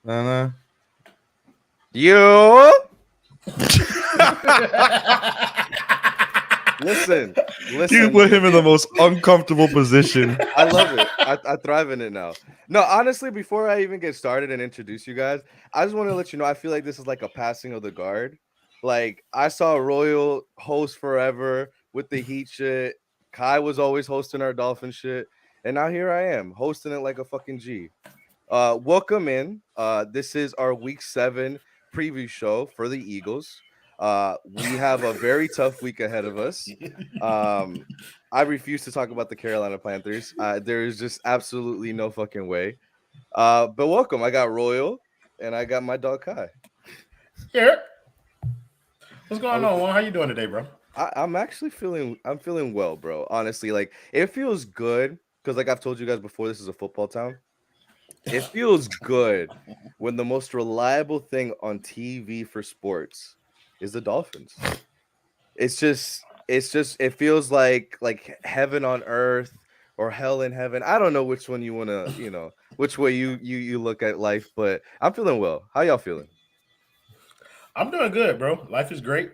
No. You listen, You listen. put him in the most uncomfortable position. I love it. I thrive in it now. No, honestly, before I even get started and introduce you guys, I just want to let you know I feel like this is like a passing of the guard. Like I saw Royal host forever with the Heat shit. Kai was always hosting our Dolphin shit, and now here I am hosting it like a fucking G. Welcome in. This is our week 7 preview show for the Eagles. We have a very tough week ahead of us. Um, I refuse to talk about the Carolina Panthers. There is just absolutely no fucking way. But welcome. I got Royal and I got my dog Kai. Yeah. What's How going we on, fe- Juan? How you doing today, bro? I'm actually feeling well, bro. Honestly, like it feels good because like I've told you guys before, this is a football town. It feels good when the most reliable thing on TV for sports is the Dolphins. It's just it feels like heaven on earth or hell in heaven. I don't know which one you want to, which way you look at life, but I'm feeling well. How y'all feeling? I'm doing good, bro. Life is great.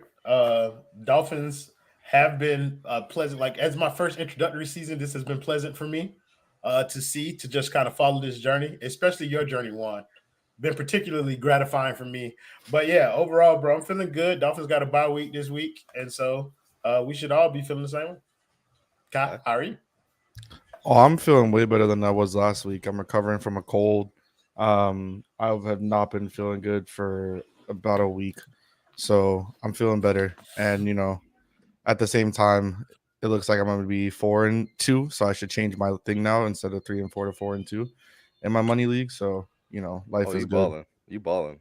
Dolphins have been pleasant. Like as my first introductory season, this has been pleasant for me to see, to just kind of follow this journey, especially your journey, Juan. Been particularly gratifying for me. But yeah, overall, bro, I'm feeling good. Dolphins got a bye week this week, and so we should all be feeling the same way. Kai, Okay. how are you? Oh, I'm feeling way better than I was last week. I'm recovering from a cold. I have not been feeling good for about a week, so I'm feeling better. And at the same time, it looks like I'm going to be 4-2, so I should change my thing now instead of 3-4 to 4-2 in my money league. So Oh, life is you good. balling. You balling.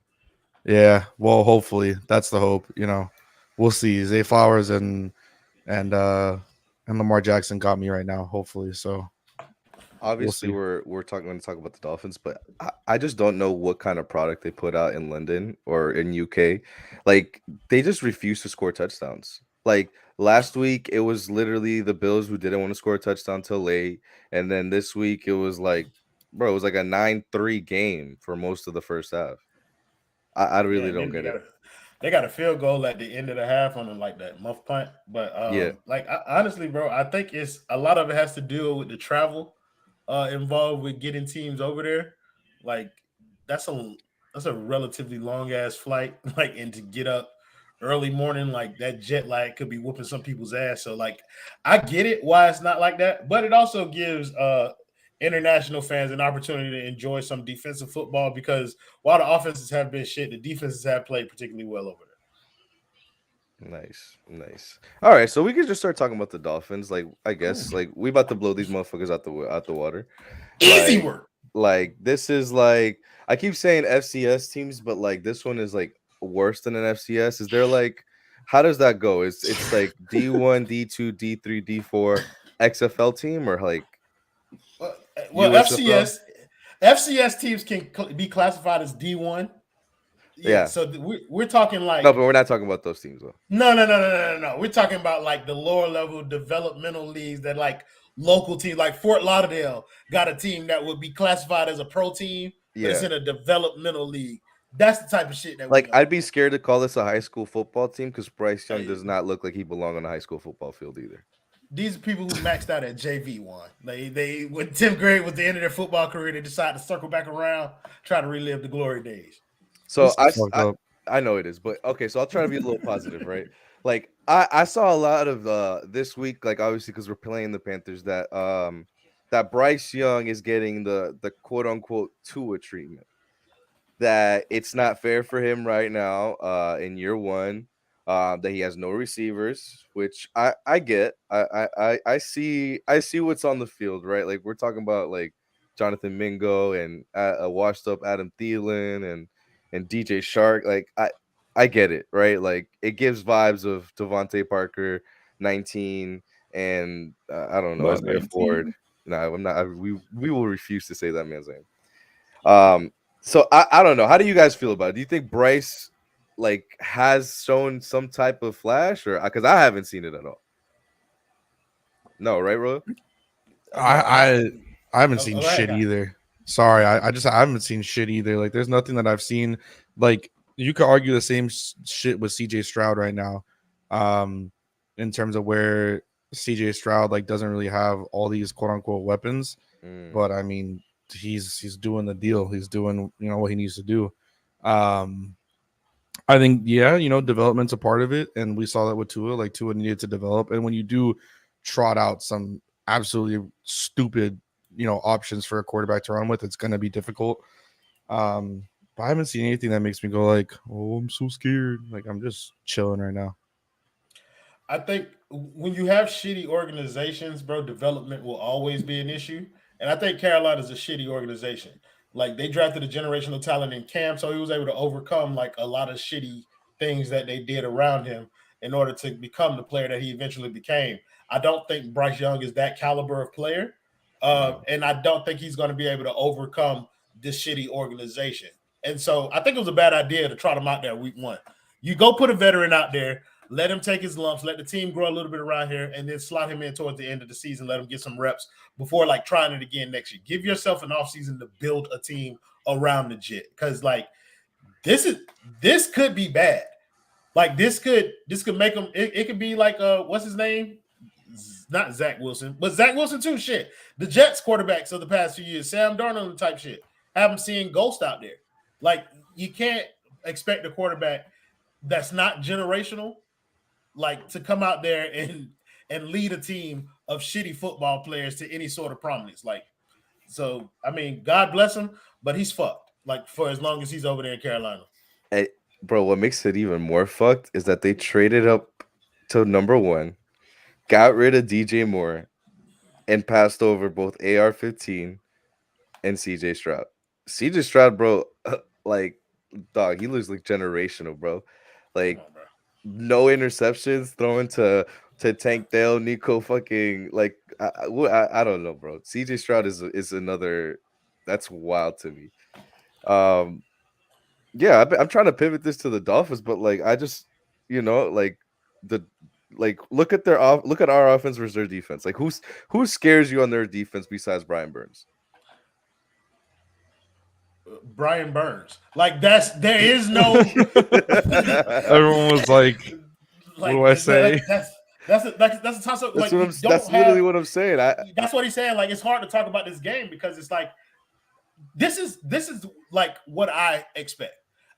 Yeah, well, hopefully that's the hope. We'll see. Zay Flowers and uh and Lamar Jackson got me right now. Hopefully, so we'll Obviously, see. we're talking going to talk about the Dolphins, but I just don't know what kind of product they put out in London or in UK. Like they just refuse to score touchdowns. Like last week, it was literally the Bills who didn't want to score a touchdown till late, and then this week it was like, bro, it was like a 9-3 game for most of the first half. I Yeah, really and don't then get it. they got a field goal at the end of the half on like that muff punt. But Yeah, honestly, bro, I think it's a lot of it has to do with the travel involved with getting teams over there. Like that's a that's a relatively long ass flight. Like and to get up early morning, like that jet lag could be whooping some people's ass. So like I get it why it's not like that, but it also gives international fans an opportunity to enjoy some defensive football because while the offenses have been shit, the defenses have played particularly well over nice, nice. All right, so we could just start talking about the Dolphins. Like, I there. Cool. guess like we about to blow these motherfuckers out the water. Easy Like, work. this is like I keep saying FCS teams, but like this one is like worse than an FCS. Is there like how does that go? It's like D1, D2, D3, D4 XFL team or like Well, USFL? FCS teams can be classified as D1. Yeah, Yeah. so we're talking No, like but we're not talking about those teams though. no. We're talking about like the lower level developmental leagues that like local teams like Fort Lauderdale got a team that would be classified as a pro team, but it's Yeah. in a developmental league. That's the type of shit that we Like on. I'd be scared to call this a high school football team because Bryce Young Hey, does not look like he belong on a high school football field either. these are people who maxed out at JV1. They when 10th grade was the end of their football career, they decided to circle back around, try to relive the glory days. So This is fucked up. I know it is, but okay. So I'll try to be a little positive, right? Like I saw a lot of this week, like obviously because we're playing the Panthers, that Bryce Young is getting the quote unquote Tua treatment. That it's not fair for him right now, in year one, that he has no receivers, which I get. I see what's on the field, right? Like we're talking about like Jonathan Mingo and a washed up Adam Thielen and DJ Shark. Like I get it, right? Like it gives vibes of Devontae Parker, 19, and I don't know Was Isaiah Ford. 19? No, I'm not. We will refuse to say that man's name. Um, so I don't know. How do you guys feel about it? Do you think Bryce like has shown some type of flash, or because I haven't seen it at all? No, right, Ro? I Bro, I I haven't go seen ahead, shit guy. either. Sorry, I haven't seen shit either. Like, there's nothing that I've seen. Like, you could argue the same shit with CJ Stroud right now, um, in terms of where CJ Stroud like doesn't really have all these quote unquote weapons, but I mean he's doing the deal. He's doing what he needs to do. Um, I think development's a part of it, and we saw that with Tua. Like Tua needed to develop, and when you do trot out some absolutely stupid options for a quarterback to run with, it's going to be difficult. But I haven't seen anything that makes me go like, oh, I'm so scared. Like, I'm just chilling right now. I think when you have shitty organizations, bro, development will always be an issue. And I think Carolina's a shitty organization. Like they drafted a generational talent in camp, so he was able to overcome like a lot of shitty things that they did around him in order to become the player that he eventually became. I don't think Bryce Young is that caliber of player. And I don't think he's going to be able to overcome this shitty organization. And so I think it was a bad idea to trot him out there week one. You go put a veteran out there, let him take his lumps, let the team grow a little bit around here, and then slot him in towards the end of the season, let him get some reps before like trying it again next year. Give yourself an offseason to build a team around the Jet. Because like this could be bad. Like this could make him it could be like what's his name? Not Zach Wilson, but Zach Wilson too. Shit. The Jets quarterbacks of the past few years, Sam Darnold type shit. Have him seeing ghost out there. Like you can't expect a quarterback that's not generational, like to come out there and lead a team of shitty football players to any sort of prominence. Like, so I mean, God bless him, but he's fucked. Like for as long as he's over there in Carolina. Hey, bro, what makes it even more fucked is that they traded up to number 1, got rid of DJ Moore, and passed over both AR-15 and CJ Stroud. CJ Stroud, bro, like dog, he looks like generational, bro. Like no interceptions thrown to Tank Dale, Nico fucking like I don't know, bro. CJ Stroud is another that's wild to me. Yeah, I'm trying to pivot this to the Dolphins, but like I just like look at our offense versus their defense. Like who scares you on their defense besides Brian Burns? Brian Burns. Like there is no Everyone was like what do I say? That's a toss up. Like that's literally what I'm saying. That's what he's saying. Like it's hard to talk about this game because it's like this is like what I expect.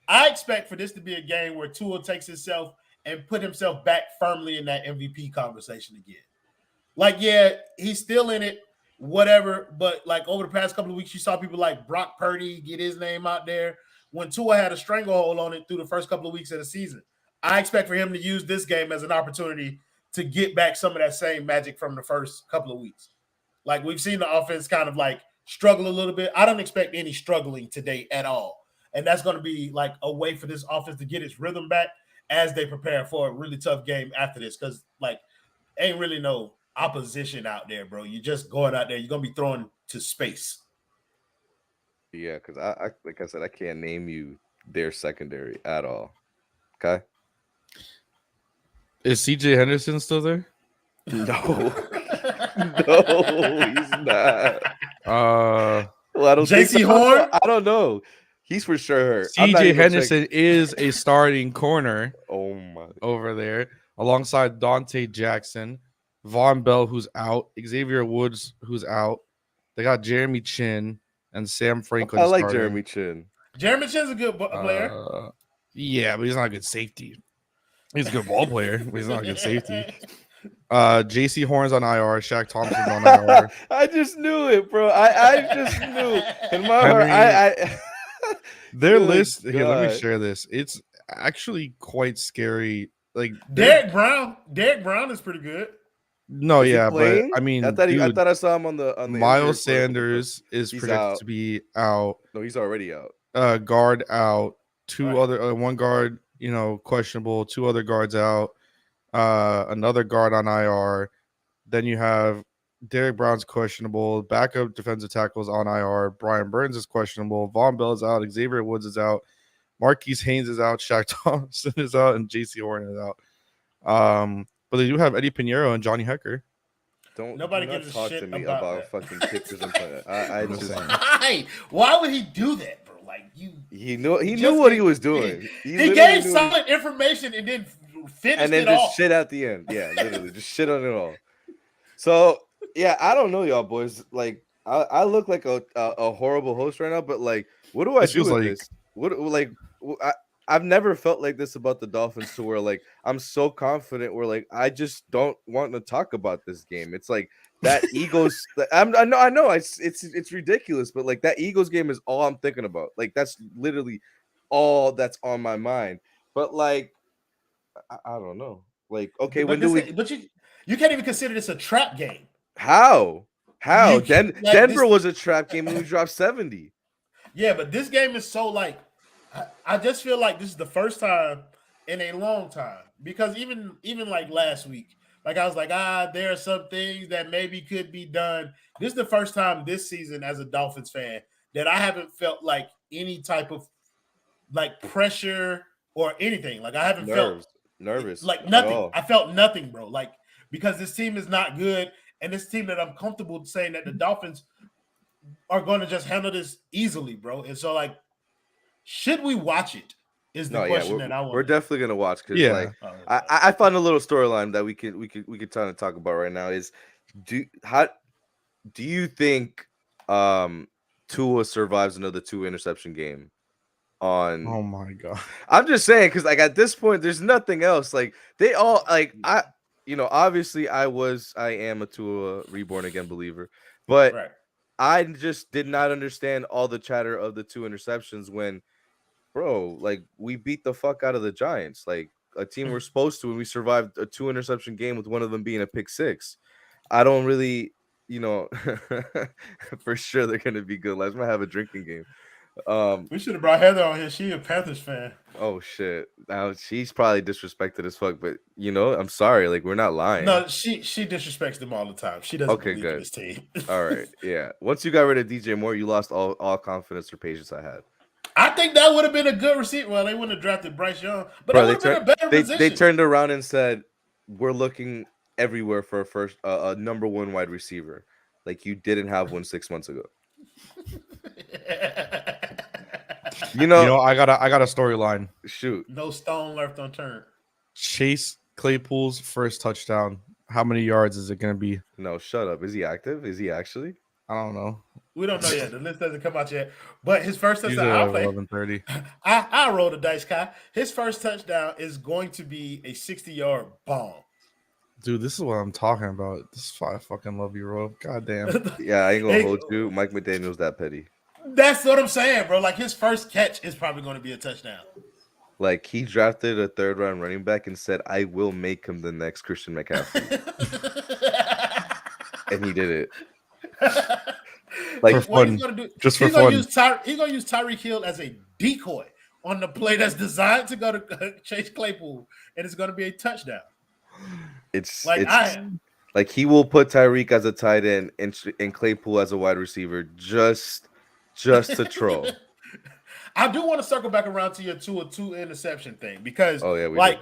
I expect for this to be a game where Tua takes himself and put himself back firmly in that MVP conversation again. Like, yeah, he's still in it, whatever. But like over the past couple of weeks, you saw people like Brock Purdy get his name out there when Tua had a stranglehold on it through the first couple of weeks of the season. I expect for him to use this game as an opportunity to get back some of that same magic from the first couple of weeks. Like we've seen the offense kind of like struggle a little bit. I don't expect any struggling today at all. And that's going to be like a way for this offense to get its rhythm back as they prepare for a really tough game after this. Because like ain't really no opposition out there, bro. You're just going out there. You're going to be thrown to space. Yeah, because I like I said, I can't name you their secondary at all. Okay. Is CJ Henderson still there? No. No, he's not. Well, I don't JC think so. Horn? I don't know. He's for sure hurt. CJ Henderson is a starting corner. Oh my! Over there, alongside Dante Jackson, Von Bell, who's out, Xavier Woods, who's out. They got Jeremy Chin and Sam Franklin. I like starting. Jeremy Chin. Jeremy Chin's a good player. Yeah, but he's not a good safety. He's a good ball player, but he's not a good safety. JC Horn's on IR. Shaq Thompson's on IR. I just knew it, bro. I just knew in my heart. Their list here. Let me share this. It's actually quite scary. Like Derek Brown is pretty good. No, yeah, but I mean, I thought I saw him on the Miles Sanders is predicted to be out. No, he's already out. Guard out. One guard, questionable. 2 other guards out. Another guard on IR. Then you have Derek Brown's questionable. Backup defensive tackles on IR. Brian Burns is questionable. Von Bell is out. Xavier Woods is out. Marquise Haynes is out. Shaq Thompson is out. And JC Horn is out. But they do have Eddie Pinheiro and Johnny Hecker. Do Nobody not gives a talk shit to me about about that. fucking kickers and punters. I I'm just saying. Why would he do that, bro? Like he knew just what he gave- was doing. He He literally gave knew what he, solid information and then and finished then it just off. shit at the end. Yeah, literally just shit on it all. So yeah, I don't know, y'all boys. Like I look like a horrible host right now, but like, what do I This do feels with like this? What like I've never felt like this about the Dolphins to where like I'm so confident where like I just don't want to talk about this game. It's like that Eagles. I know it's ridiculous, but like that Eagles game is all I'm thinking about. Like that's literally all that's on my mind. But like I don't know. Like okay, when do we? But you can't even consider this a trap game. How? You can, like Denver this, was a trap game and we dropped 70. yeah, but this game is so like I just feel like this is the first time in a long time because even like last week, like I was like, there are some things that maybe could be done. This is the first time this season as a Dolphins fan that I haven't felt like any type of like pressure or anything. Like I haven't felt Nervous like at nothing. all. I felt nothing, bro. Like because this team is not good, and this team that I'm comfortable saying that the Dolphins are going to just handle this easily, bro. And so, like, should we watch it? Is the No, yeah, question that I we're want. definitely gonna watch because yeah. like I found a little storyline that we could try to talk about right now is do you think Tua survives another 2 interception game on Oh my god. I'm just saying because like at this point there's nothing else. Like they all like obviously I am a Tua reborn again believer, but Right. I just did not understand all the chatter of the 2 interceptions when, bro, like we beat the fuck out of the Giants, like a team we're supposed to, and we survived a 2 interception game with one of them being a pick six. I don't really, for sure they're gonna be good. Let's have a drinking game. We should have brought Heather on here. She a Panthers fan. Oh shit! Now she's probably disrespected as fuck, but I'm sorry. Like we're not lying. No, she disrespects them all the time. She doesn't Okay, believe good. in this team. All right, yeah. Once you got rid of DJ Moore, you lost all confidence or patience I had. I think that would have been a good receiver. Well, they wouldn't have drafted Bryce Young, but Bro, that would have been a better position. They turned around and said, "We're looking everywhere for a number one wide receiver." Like you didn't have one 6 months ago. I got a storyline. Shoot. No stone left unturned. Chase Claypool's first touchdown. How many yards is it going to be? No, shut up. Is he active? Is he actually? I don't know. We don't know yet. The list doesn't come out yet. But his first touchdown, I'll play 11:30. I roll the dice, Kai. His first touchdown is going to be a 60-yard bomb. Dude, this is what I'm talking about. This is why I fucking love you, Rob. God damn. Yeah, I ain't gonna hold you. Mike McDaniel's that petty. That's what I'm saying, bro. Like his first catch is probably going to be a touchdown. Like he drafted a third-round running back and said, "I will make him the next Christian McCaffrey," and he did it. Like for fun, he's gonna use Tyreek Hill as a decoy on the play that's designed to go to Chase Claypool, and it's going to be a touchdown. It's like he will put Tyreek as a tight end and Claypool as a wide receiver just to troll. I do want to circle back around to your two interception thing because like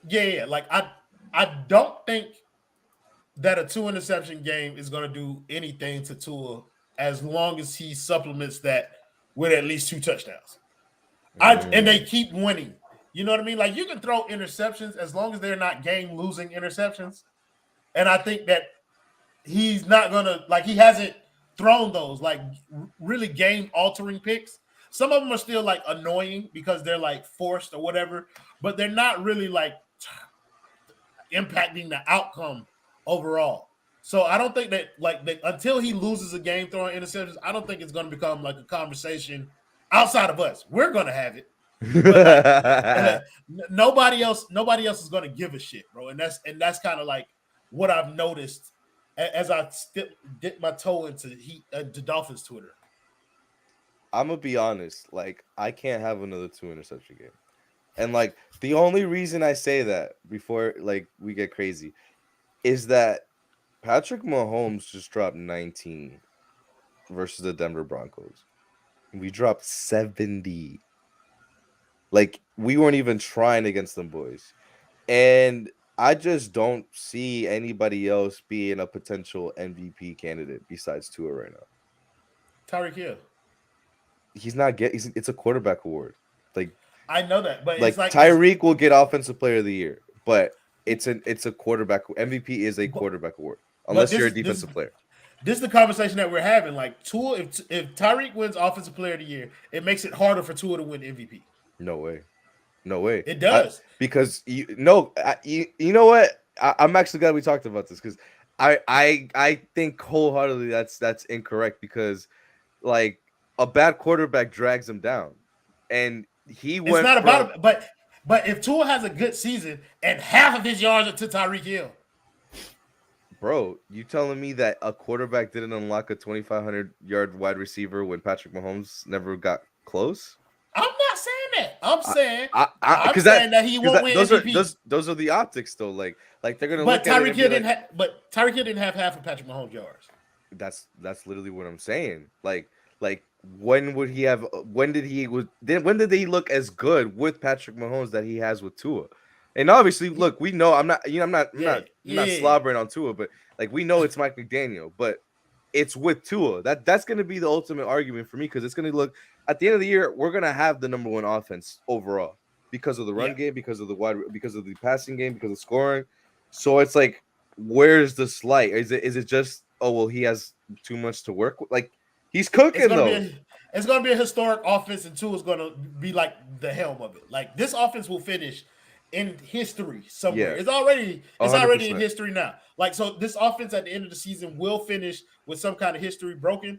I don't think that a 2 interception game is going to do anything to Tua as long as he supplements that with at least 2 touchdowns. And they keep winning. You know what I mean? Like you can throw interceptions as long as they're not game-losing interceptions. And I think that he's not going to, like he hasn't thrown those like really game-altering picks. Some of them are still like annoying because they're like forced or whatever, but they're not really like impacting the outcome overall. So I don't think that until he loses a game throwing interceptions, I don't think it's going to become like a conversation outside of us. We're going to have it. But nobody else is going to give a shit, bro. And that's kind of like what I've noticed as I dip my toe into the Dolphins Twitter. I'm gonna be honest, like I can't have another 2 interception game. And like the only reason I say that before like we get crazy is that Patrick Mahomes just dropped 19 versus the Denver Broncos. We dropped 70. Like we weren't even trying against them boys. And I just don't see anybody else being a potential MVP candidate besides Tua right now. Tyreek Hill. He's not it's a quarterback award. Like I know that, but it's like Tyreek will get Offensive Player of the Year, but it's a quarterback. MVP is a quarterback award unless you're a defensive player. This is the conversation that we're having. Like Tua, if Tyreek wins Offensive Player of the Year, it makes it harder for Tua to win MVP. No way. No way. It does. Because you know what? I'm actually glad we talked about this because I think wholeheartedly that's incorrect because like a bad quarterback drags him down, and he went. It's not about it, but if Tua has a good season and half of his yards are to Tyreek Hill. Bro, you telling me that a quarterback didn't unlock a 2,500-yard wide receiver when Patrick Mahomes never got close? I'm not saying that. I'm saying that he won't win MVP. Those are the optics, though. Like they're gonna. But Tyreek Hill didn't have half of Patrick Mahomes' yards. That's literally what I'm saying. Like when would he have? When did he look as good with Patrick Mahomes that he has with Tua? And obviously, look, we know I'm not slobbering on Tua, but like we know it's Mike McDaniel, but it's with Tua. That's going to be the ultimate argument for me because it's going to look at the end of the year we're going to have the number one offense overall because of the run game, because of the passing game, because of scoring. So it's like, where's the slight? Is it just he has too much to work with? Like he's cooking though. It's going to be a historic offense, and Tua is going to be like the helm of it. Like this offense will finish in history somewhere. Yeah. It's already 100%. in history now. Like so, this offense at the end of the season will finish with some kind of history broken,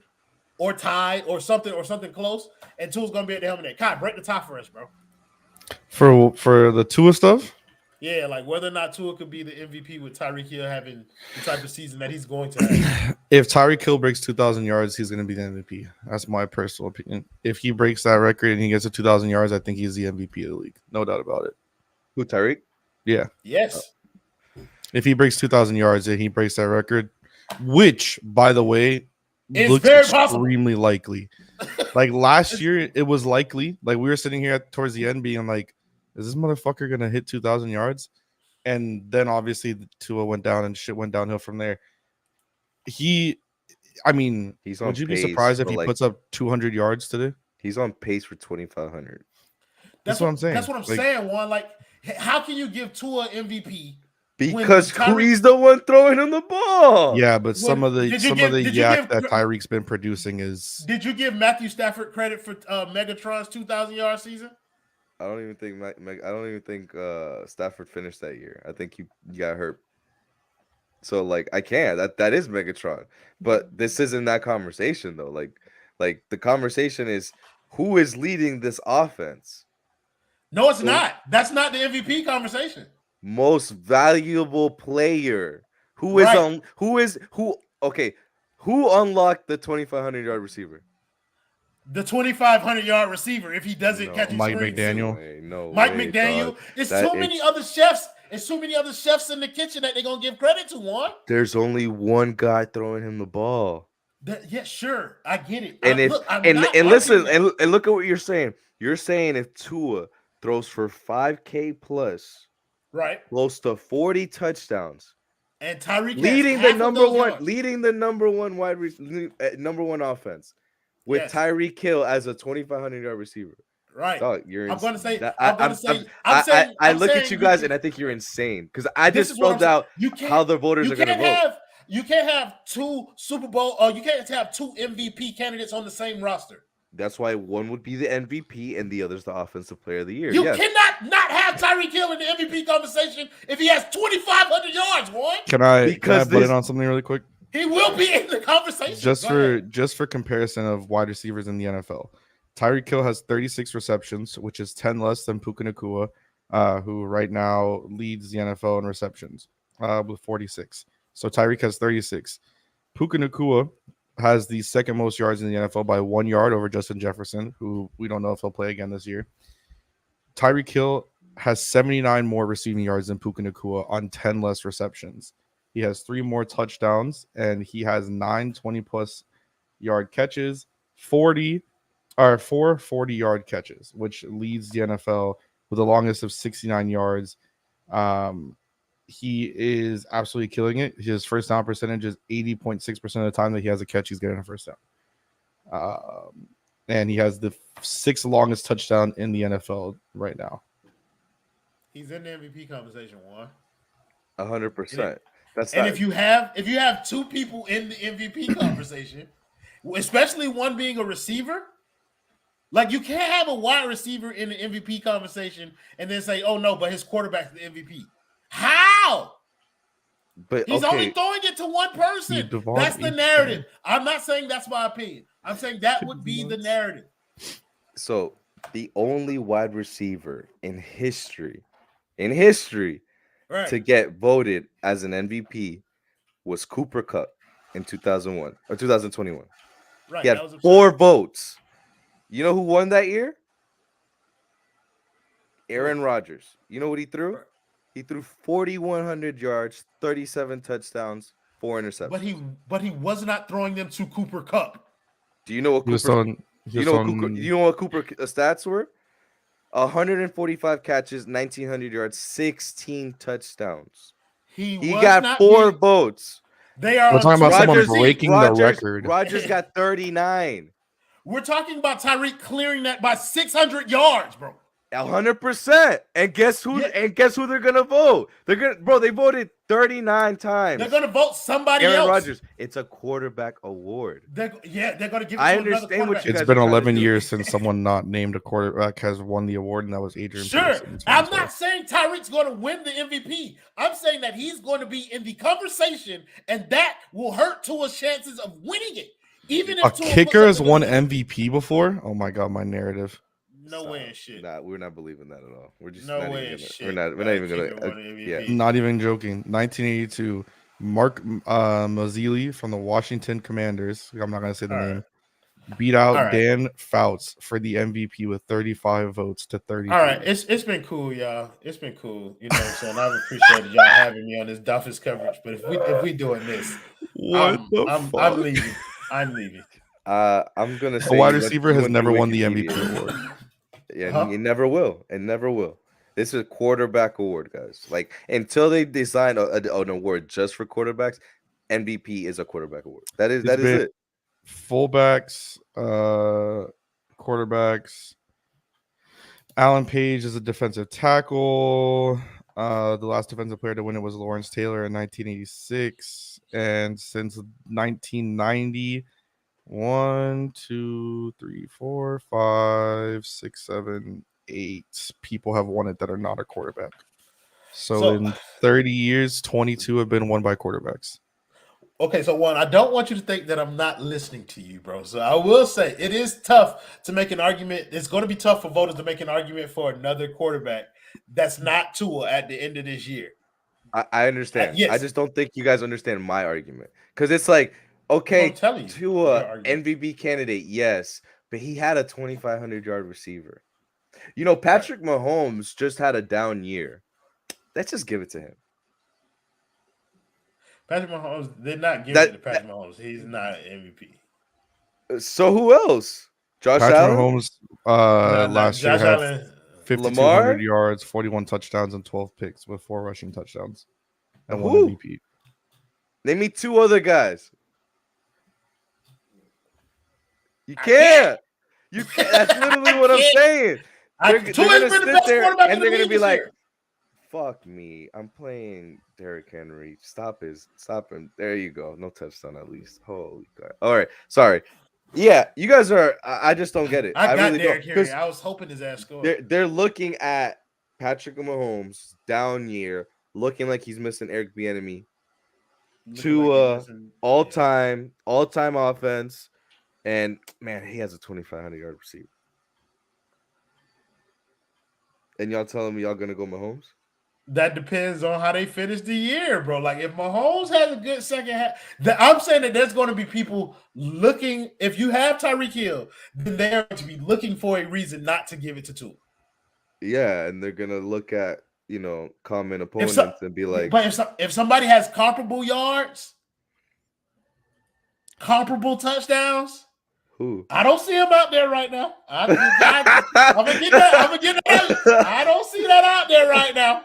or tied, or something close. And Tua's gonna be at the helm of that. Kai, break the tie for us, bro. For the Tua stuff. Yeah, like whether or not Tua could be the MVP with Tyreek Hill having the type of season that he's going to have. If Tyreek Hill breaks 2,000 yards, he's going to be the MVP. That's my personal opinion. If he breaks that record and he gets to 2,000 yards, I think he's the MVP of the league. No doubt about it. Who, Tyreek? Yeah. Yes. If he breaks 2,000 yards and he breaks that record, which, by the way, it's looks very extremely likely. Like last year, it was likely. Like we were sitting here towards the end being like, is this motherfucker going to hit 2,000 yards? And then obviously Tua went down and shit went downhill from there. Would you be surprised if he puts up 200 yards today? He's on pace for 2,500. That's what I'm saying. That's what I'm saying, Juan. Like, how can you give Tua MVP? Because he's the one throwing him the ball. Yeah, but some of the yak that Tyreek's been producing is. Did you give Matthew Stafford credit for Megatron's 2,000-yard season? I don't even think Stafford finished that year. I think he got hurt. So like I can't. That is Megatron. But this isn't that conversation though. Like the conversation is who is leading this offense? No, it's not. That's not the MVP conversation. Most valuable player. Who unlocked the 2,500-yard receiver? The 2,500-yard receiver if he doesn't catch his Mike screens. McDaniel. Mike McDaniel. There's so many other chefs. There's so many other chefs in the kitchen that they're gonna give credit to. One. There's only one guy throwing him the ball. Yeah, sure, I get it. And look at what you're saying. You're saying if Tua throws for 5K plus, right, close to 40 touchdowns, and Tyreek leading the number one offense with Tyreek Hill as a 2,500-yard receiver. Right. Dog, I look at you guys and I think you're insane because I just spelled out how the voters are going to vote. You can't have two Super Bowl you can't have two MVP candidates on the same roster. That's why one would be the MVP and the other's the Offensive Player of the Year. You cannot not have Tyreek Hill in the MVP conversation if he has 2,500 yards, boy. Can I put it on something really quick? He will be in the conversation. Just for comparison of wide receivers in the NFL. Tyreek Hill has 36 receptions, which is 10 less than Puka Nacua, who right now leads the NFL in receptions with 46. So Tyreek has 36. Puka Nacua has the second most yards in the NFL by 1 yard over Justin Jefferson, who we don't know if he'll play again this year. Tyreek Hill has 79 more receiving yards than Puka Nacua on 10 less receptions. He has 3 more touchdowns, and he has 9 20-plus yard catches, 4 40-yard catches, which leads the NFL with the longest of 69 yards. he is absolutely killing it. His first down percentage is 80.6% of the time that he has a catch, he's getting a first down. And he has the 6th longest touchdown in the NFL right now. He's in the MVP conversation, Juan. 100%. That's and not, if you have two people in the MVP conversation, especially one being a receiver, like you can't have a wide receiver in the MVP conversation and then say, "Oh no, but his quarterback's the MVP." How? but He's okay, only throwing it to one person. Devon That's the Achane. narrative. I'm not saying that's my opinion. I'm saying that would be the narrative. so the only wide receiver in history Right. to get voted as an MVP was Cooper Kupp in 2001 or 2021. Right. He had that was 4 votes. You know who won that year? Aaron Rodgers. You know what he threw? Right. He threw 4,100 yards, 37 touchdowns, 4 interceptions. But he was not throwing them to Cooper Kupp. Do you know what He was Cooper? on. You know what Cooper stats were? 145 catches, 1,900 yards, 16 touchdowns. He got 4 votes. They are. We're talking about someone breaking the record. Rodgers got 39. We're talking about Tyreek clearing that by 600 yards, bro. 100%. And guess who? Yeah. And guess who they're gonna vote? They voted 39 times. They're gonna vote somebody Aaron else. Rodgers. It's a quarterback award. They're gonna give it I to understand another what you It's guys been are trying to 11 do. years since someone not named a quarterback has won the award, and that was Adrian Sure. Peterson. I'm not saying Tyreek's going to win the MVP. I'm saying that he's going to be in the conversation, and that will hurt Tua's chances of winning it. Even if A Tua kicker puts has up won another- MVP before. Oh my god, my narrative. No way in shit. Nah, we're not believing that at all. We're just No not way even in gonna, shit. We're not even Kicker gonna. won the Yeah. MVP. Not even joking. 1982, Mark Mazzilli from the Washington Commanders. I'm not gonna say the All name. Beat out All right. Dan Fouts for the MVP with 35 votes to 30. All right, it's been cool, y'all. It's been cool. You know what I'm saying? I've appreciated y'all having me on this Dolphins coverage. But if we doing this, I'm leaving. I'm leaving. I'm gonna say A wide you receiver has went never through won the Wikipedia. MVP award. Yeah, Huh? it never will. It never will. This is a quarterback award, guys. Like until they design an award just for quarterbacks, MVP is a quarterback award. That is it. Fullbacks, quarterbacks. Alan Page is a defensive tackle. The last defensive player to win it was Lawrence Taylor in 1986. And since 1990, 1, 2, 3, 4, 5, 6, 7, 8 people have won it that are not a quarterback. So in 30 years, 22 have been won by quarterbacks. Okay, so one, I don't want you to think that I'm not listening to you, bro. So I will say it is tough to make an argument. It's going to be tough for voters to make an argument for another quarterback that's not Tua at the end of this year. I understand. Yes. I just don't think you guys understand my argument. Because it's like, okay, Tua, MVP candidate, yes, but he had a 2,500-yard receiver. You know, Patrick Mahomes just had a down year. Let's just give it to him. Patrick Mahomes did not give it to Patrick Mahomes. He's not MVP. So who else? Josh Allen? Mahomes last year had 5,200 yards, 41 touchdowns, and 12 picks with 4 rushing touchdowns. And one MVP. Name me 2 other guys. You can't. You can't. That's literally what I'm saying. They're going to sit there and they're going to be like, fuck me. I'm playing Derrick Henry. Stop him. There you go. No touchdown at least. Holy God. All right. Sorry. Yeah, you guys are. I just don't get it. I got really Derrick Henry. I was hoping his ass scored. They're looking at Patrick Mahomes down year, looking like he's missing Eric Bieniemy. To all-time offense, and man, he has a 2,500-yard receiver. And y'all telling me y'all gonna go Mahomes? That depends on how they finish the year, bro. Like if Mahomes has a good second half, I'm saying that there's going to be people looking. If you have Tyreek Hill, then they're going to be looking for a reason not to give it to Tua. Yeah, and they're gonna look at common opponents and be like, but if somebody has comparable yards, comparable touchdowns. Who? I don't see him out there right now. I'm gonna get that. I don't see that out there right now.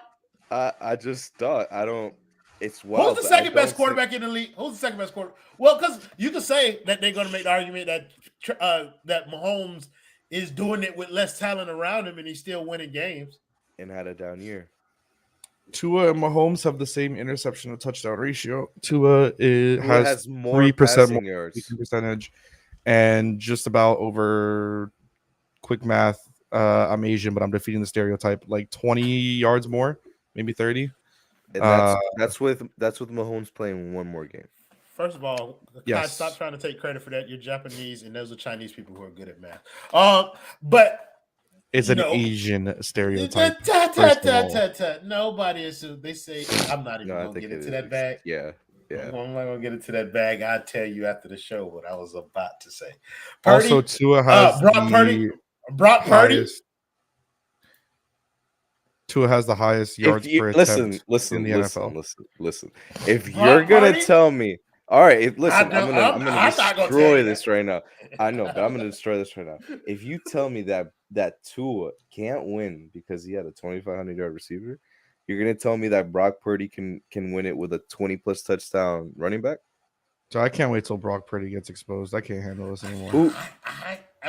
I just thought I don't. It's Who's wild. the but I second best don't quarterback in the league? Who's the second best quarterback? Well, because you could say that they're going to make the argument that Mahomes is doing it with less talent around him, and he's still winning games. and had a down year. Tua and Mahomes have the same interception to touchdown ratio. Tua has more 3% passing more yards. completion percentage, and just about over quick math. I'm Asian, but I'm defeating the stereotype. Like 20 yards more, maybe 30. And that's with Mahomes playing one more game. First of all, Yes. stop trying to take credit for that. You're Japanese, and those are Chinese people who are good at math. But it's an Asian stereotype. Nobody is. They say I'm not even going to get into that bag. Yeah. I'm not going to get into that bag. I'll tell you after the show what I was about to say. Purdy, also, Tua has Brock Purdy. Tua has the highest yards per attempt in the NFL. Listen. If you're gonna tell me, all right, I'm gonna destroy this right now. I know, but I'm gonna destroy this right now. If you tell me that Tua can't win because he had a 2,500-yard receiver, you're gonna tell me that Brock Purdy can win it with a 20+ touchdown running back? So I can't wait till Brock Purdy gets exposed. I can't handle this anymore.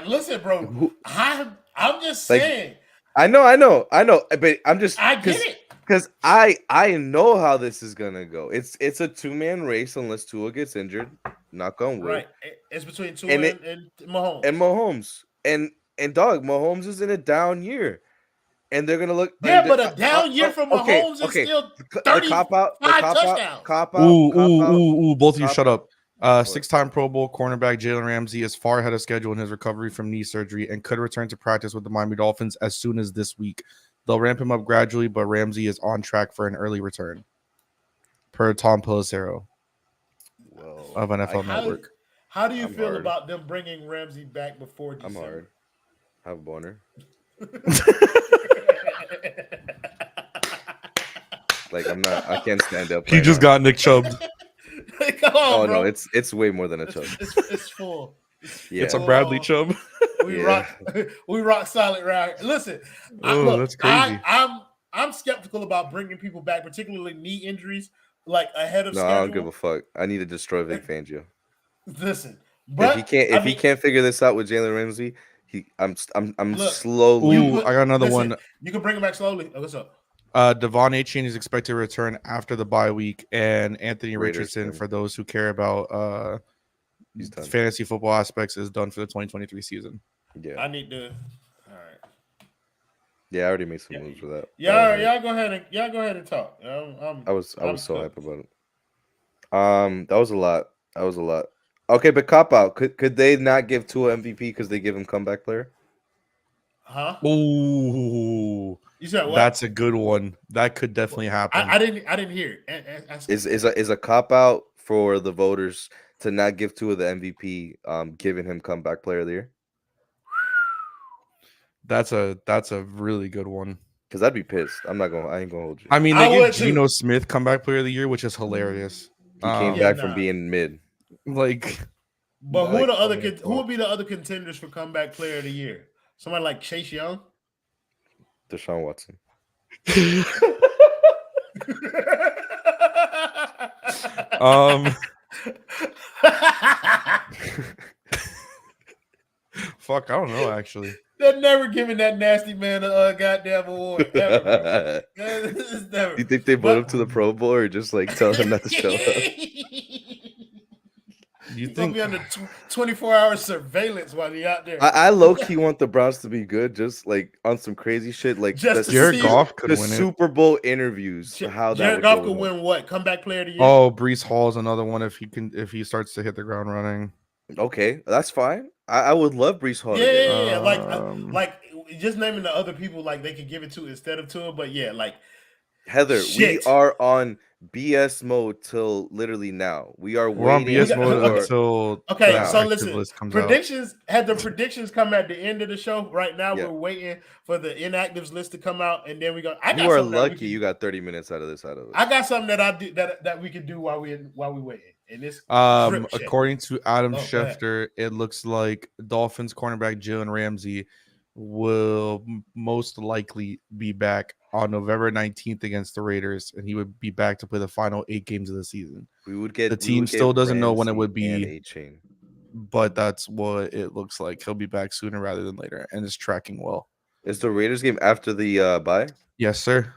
Listen, bro. I'm just saying. I know, but I'm just I get it because I know how this is gonna go. It's a 2-man race unless Tua gets injured. Knock on wood. Right, it's between Tua and Mahomes. And dog, Mahomes is in a down year, and they're gonna look. Yeah, but a down year for Mahomes is still 35 touchdowns. Cop out. Both of you shut up. 6-time Pro Bowl cornerback Jalen Ramsey is far ahead of schedule in his recovery from knee surgery and could return to practice with the Miami Dolphins as soon as this week. They'll ramp him up gradually, but Ramsey is on track for an early return, per Tom Pelissero of NFL Network. How do you feel about them bringing Ramsey back before December? I'm hard. Have a boner. Like I can't stand up. He just got Nick Chubb. Come on, bro. No, it's way more than a Chubb. It's full. It's a Bradley Chubb. We rock solid right. Listen, that's crazy. I'm skeptical about bringing people back, particularly knee injuries, like ahead of schedule. I don't give a fuck. I need to destroy Vic Fangio. Listen, but if he can't figure this out with Jalen Ramsey, I'm slowly. I got another one. You can bring him back slowly. What's up? Devon Achane is expected to return after the bye week, and Anthony Richardson, for those who care about fantasy football aspects, is done for the 2023 season. Yeah, I need to. All right. Yeah, I already made some moves for that. Y'all go ahead and talk. I was so hype about it. That was a lot. Okay, but cop out. Could they not give Tua MVP because they give him comeback player? Huh? Ooh. You said what? That's a good one. That could definitely happen. I didn't hear it. Is a cop out for the voters to not give Tua the MVP, giving him comeback player of the year? That's a really good one. Because I'd be pissed. I ain't gonna hold you. I mean, they gave Geno Smith comeback player of the year, which is hilarious. He came back from being mid. Like, but who would be the other contenders for comeback player of the year? Somebody like Chase Young? Deshaun Watson. Fuck, I don't know actually. They're never giving that nasty man a goddamn award. Never. Do you think they vote him to the Pro Bowl or just like tell him not to show up? You think be under 24-hour surveillance while you're out there? I low-key want the Browns to be good, just like on some crazy shit, like Jared Goff could win it. Super Bowl interviews. Jared Goff could win what? Comeback player of the year? Oh, Breece Hall is another one if he starts to hit the ground running. Okay, that's fine. I would love Breece Hall. Yeah. Like just naming the other people like they could give it to instead of to him, but yeah, like Heather, we are on BS mode till literally now. We're on BS mode until so listen. Predictions had the predictions come at the end of the show. Right now, we're waiting for the inactives list to come out, and then we go. You are lucky you got 30 minutes out of this. I got something that I do that we can do while we waiting. And this according to Adam Schefter, it looks like Dolphins cornerback Jalen Ramsey will most likely be back on November 19th against the Raiders, and he would be back to play the final 8 games of the season. The team still doesn't know when it would be, but that's what it looks like. He'll be back sooner rather than later, and it's tracking well. Is the Raiders game after the bye? Yes, sir.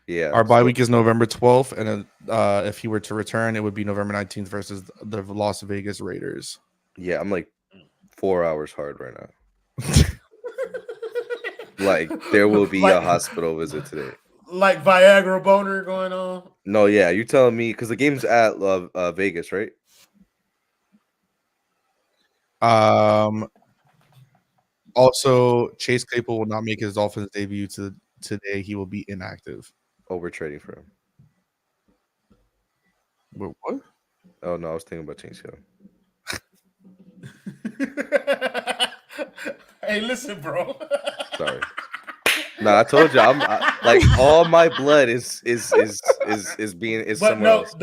Yeah. Our bye week is November 12th, and if he were to return, it would be November 19th versus the Las Vegas Raiders. Yeah, I'm like 4 hours hard right now. Like there will be a hospital visit today. Like Viagra boner going on. No, yeah, you're telling me because the game's at Vegas, right? Also, Chase Claypool will not make his Dolphins debut today. He will be inactive. Oh, we're trading for him. Wait, what? Oh no, I was thinking about Chase Hill. Hey, listen, bro. Sorry. No, I told you like all my blood is being but somewhere else.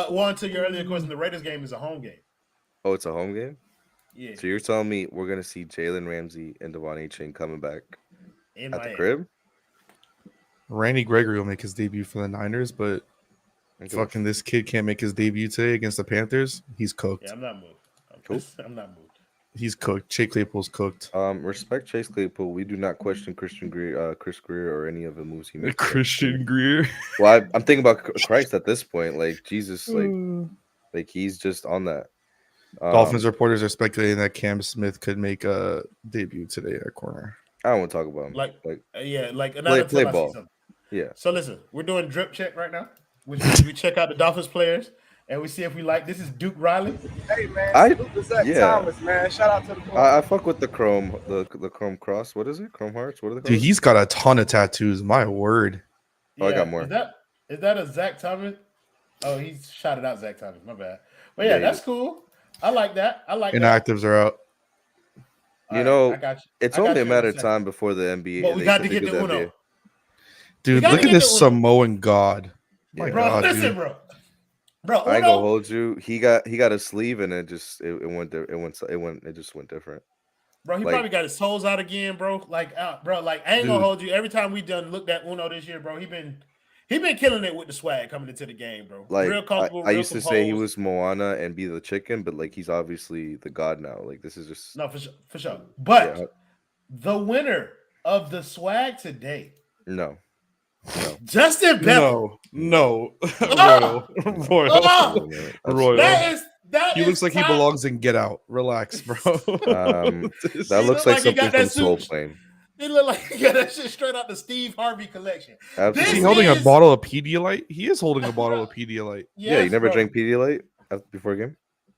One to your earlier question, the Raiders game is a home game. Oh, it's a home game? Yeah. So you're telling me we're gonna see Jalen, Ramsey, and Devon Achane coming back In at Miami. the crib? Randy Gregory will make his debut for the Niners, but fucking this kid can't make his debut today against the Panthers. He's cooked. Yeah, I'm not moved. I'm not moved. He's cooked. Chase Claypool's cooked. Respect Chase Claypool. We do not question Chris Greer, or any of the moves he made. Christian Greer. Well, I'm thinking about Christ at this point. Like Jesus, like he's just on that. Dolphins reporters are speculating that Cam Smith could make a debut today at corner. I don't want to talk about him. Like play ball. Yeah. So listen, we're doing drip check right now. We check out the Dolphins players. And we see if we like. This is Duke Riley. Hey man, Thomas, man. Shout out to the. I fuck with the Chrome, the Chrome Cross. What is it? Chrome Hearts. What are they called? Dude, he's got a ton of tattoos. My word. Oh, I got more. Is that a Zach Thomas? Oh, he shouted out Zach Thomas. My bad. But yeah, that's cool. I like that. Inactives are out. You know, it's only a matter of time before the NBA. But we got to get the Uno. Dude, look at this Samoan god. My God, listen, dude. Bro, I ain't gonna hold you. He got a sleeve and it just went different. Bro, he probably got his toes out again, bro. Like, I ain't gonna hold you. Every time we done looked at Uno this year, bro, he been killing it with the swag coming into the game, bro. Like, real comfortable. I used to say he was Moana and be the chicken, but like he's obviously the god now. Like this is just for sure. But the winner of the swag today, Justin Pepper. No. Royal. He looks like he belongs in Get Out. Relax, bro. That looks like something from Soul Plane. He look like he got that shit straight out the Steve Harvey collection. Absolutely. Is he holding a bottle of Pedialyte? He is holding a bottle of Pedialyte. Yeah, you never drank Pedialyte before a game?